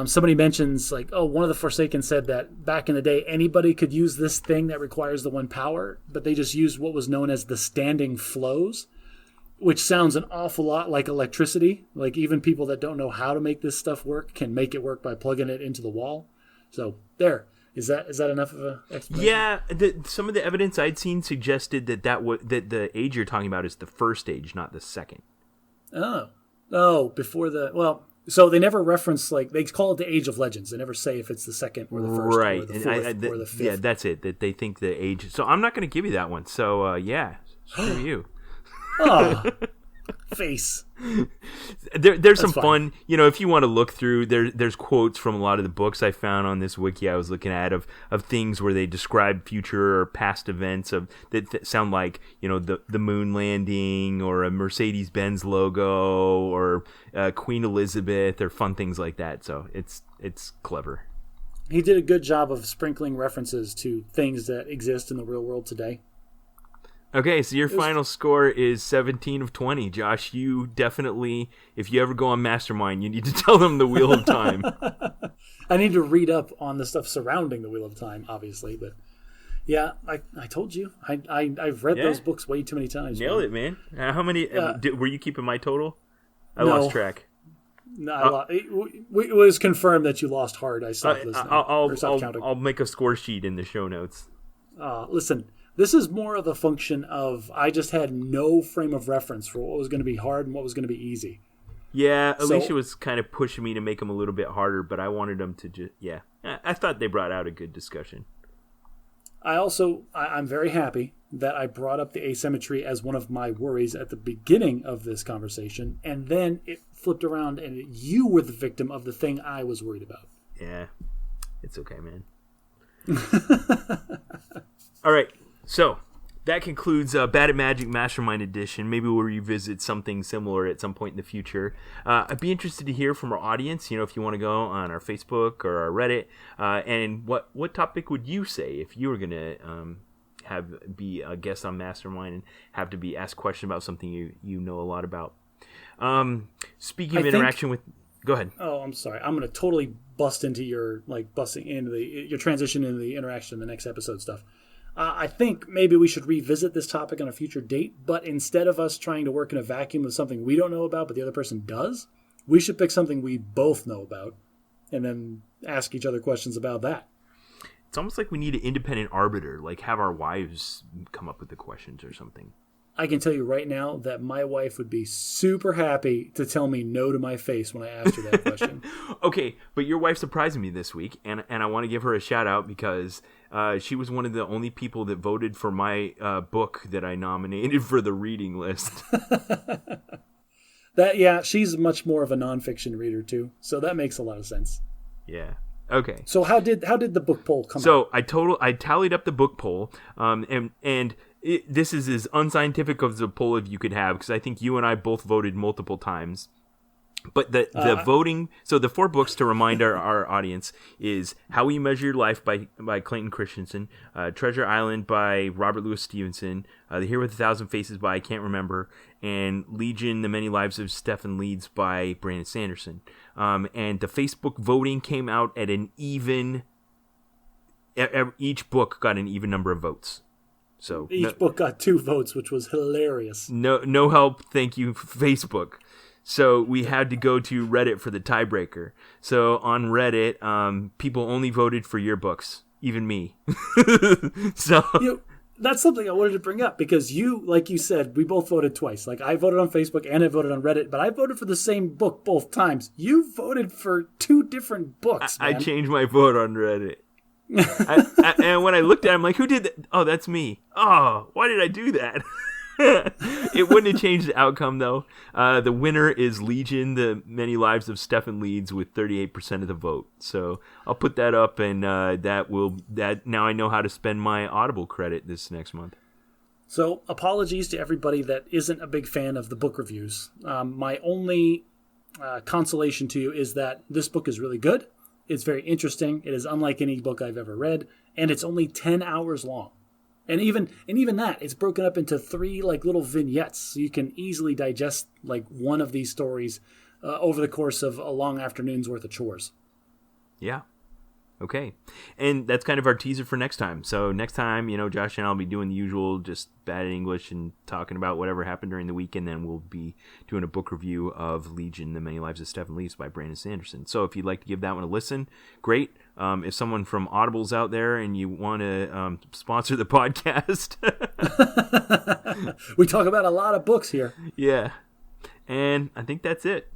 somebody mentions like, oh, one of the Forsaken said that back in the day, anybody could use this thing that requires the one power, but they just used what was known as the standing flows, which sounds an awful lot like electricity. Like even people that don't know how to make this stuff work can make it work by plugging it into the wall. So there. Is that enough of an explanation? Yeah, some of the evidence I'd seen suggested that the age you're talking about is the first age, not the second. Before the, well, so they never reference, like, they call it the Age of Legends. They never say if it's the second or the first right. or the fourth or the fifth. Yeah, that's it. That they think the age. So I'm not going to give you that one. So yeah, screw you. Oh, face. There's some fun, if you want to look through, there's quotes from a lot of the books I found on this wiki I was looking at of things where they describe future or past events that sound like, the moon landing or a Mercedes-Benz logo or Queen Elizabeth or fun things like that. So it's clever. He did a good job of sprinkling references to things that exist in the real world today. Okay, so your final score is 17 of 20. Josh, you definitely, if you ever go on Mastermind, you need to tell them the Wheel of Time. I need to read up on the stuff surrounding the Wheel of Time, obviously. But yeah, I told you. I've read those books way too many times. Nailed it, man. How many, were you keeping my total? I lost track. No, it was confirmed that you lost hard. I stopped listening. I'll make a score sheet in the show notes. Listen. This is more of a function of I just had no frame of reference for what was going to be hard and what was going to be easy. Yeah, Alicia was kind of pushing me to make them a little bit harder, but I wanted them to just, I thought they brought out a good discussion. I'm very happy that I brought up the asymmetry as one of my worries at the beginning of this conversation, and then it flipped around and you were the victim of the thing I was worried about. Yeah, it's okay, man. All right. So, that concludes Bad at Magic Mastermind Edition. Maybe we'll revisit something similar at some point in the future. I'd be interested to hear from our audience, if you want to go on our Facebook or our Reddit. And what topic would you say if you were going to be a guest on Mastermind and have to be asked questions about something you know a lot about? Speaking of interaction with... Go ahead. Oh, I'm sorry. I'm going to totally busting into your transition into the interaction in the next episode stuff. I think maybe we should revisit this topic on a future date, but instead of us trying to work in a vacuum of something we don't know about but the other person does, we should pick something we both know about and then ask each other questions about that. It's almost like we need an independent arbiter, like have our wives come up with the questions or something. I can tell you right now that my wife would be super happy to tell me no to my face when I asked her that question. Okay, but your wife surprised me this week, and I want to give her a shout out because she was one of the only people that voted for my book that I nominated for the reading list. She's much more of a nonfiction reader too, so that makes a lot of sense. Yeah. Okay. So how did the book poll come out? So I tallied up the book poll, and this is as unscientific as a poll as you could have because I think you and I both voted multiple times. But the voting, so the 4 books to remind our audience is How You Measure Your Life by Clayton Christensen, Treasure Island by Robert Louis Stevenson, The Hero with 1,000 Faces by I Can't Remember, and Legion, The Many Lives of Stephen Leeds by Brandon Sanderson. And the Facebook voting came out at an even, each book got an even number of votes. So each book got 2 votes, which was hilarious. No help, thank you, Facebook. So we had to go to Reddit for the tiebreaker. So on Reddit, people only voted for your books, even me. So that's something I wanted to bring up because you, like you said, we both voted twice. Like I voted on Facebook and I voted on Reddit, but I voted for the same book both times. You voted for two different books, I man. changed my vote on Reddit. And when I looked at it, I'm like, who did that? Oh, that's me. Oh, why did I do that? It wouldn't have changed the outcome, though. The winner is Legion, The Many Lives of Stefan Leeds, with 38% of the vote. So I'll put that up, and that now I know how to spend my Audible credit this next month. So apologies to everybody that isn't a big fan of the book reviews. My only consolation to you is that this book is really good. It's very interesting. It is unlike any book I've ever read, and it's only 10 hours long. And even that, it's broken up into 3 like little vignettes, so you can easily digest like one of these stories over the course of a long afternoon's worth of chores. Yeah. Okay. And that's kind of our teaser for next time. So next time, Josh and I'll be doing the usual just bad English and talking about whatever happened during the week, and then we'll be doing a book review of Legion, The Many Lives of Stefan Leeds by Brandon Sanderson. So if you'd like to give that one a listen, great. If someone from Audible's out there and you want to sponsor the podcast. We talk about a lot of books here. Yeah. And I think that's it.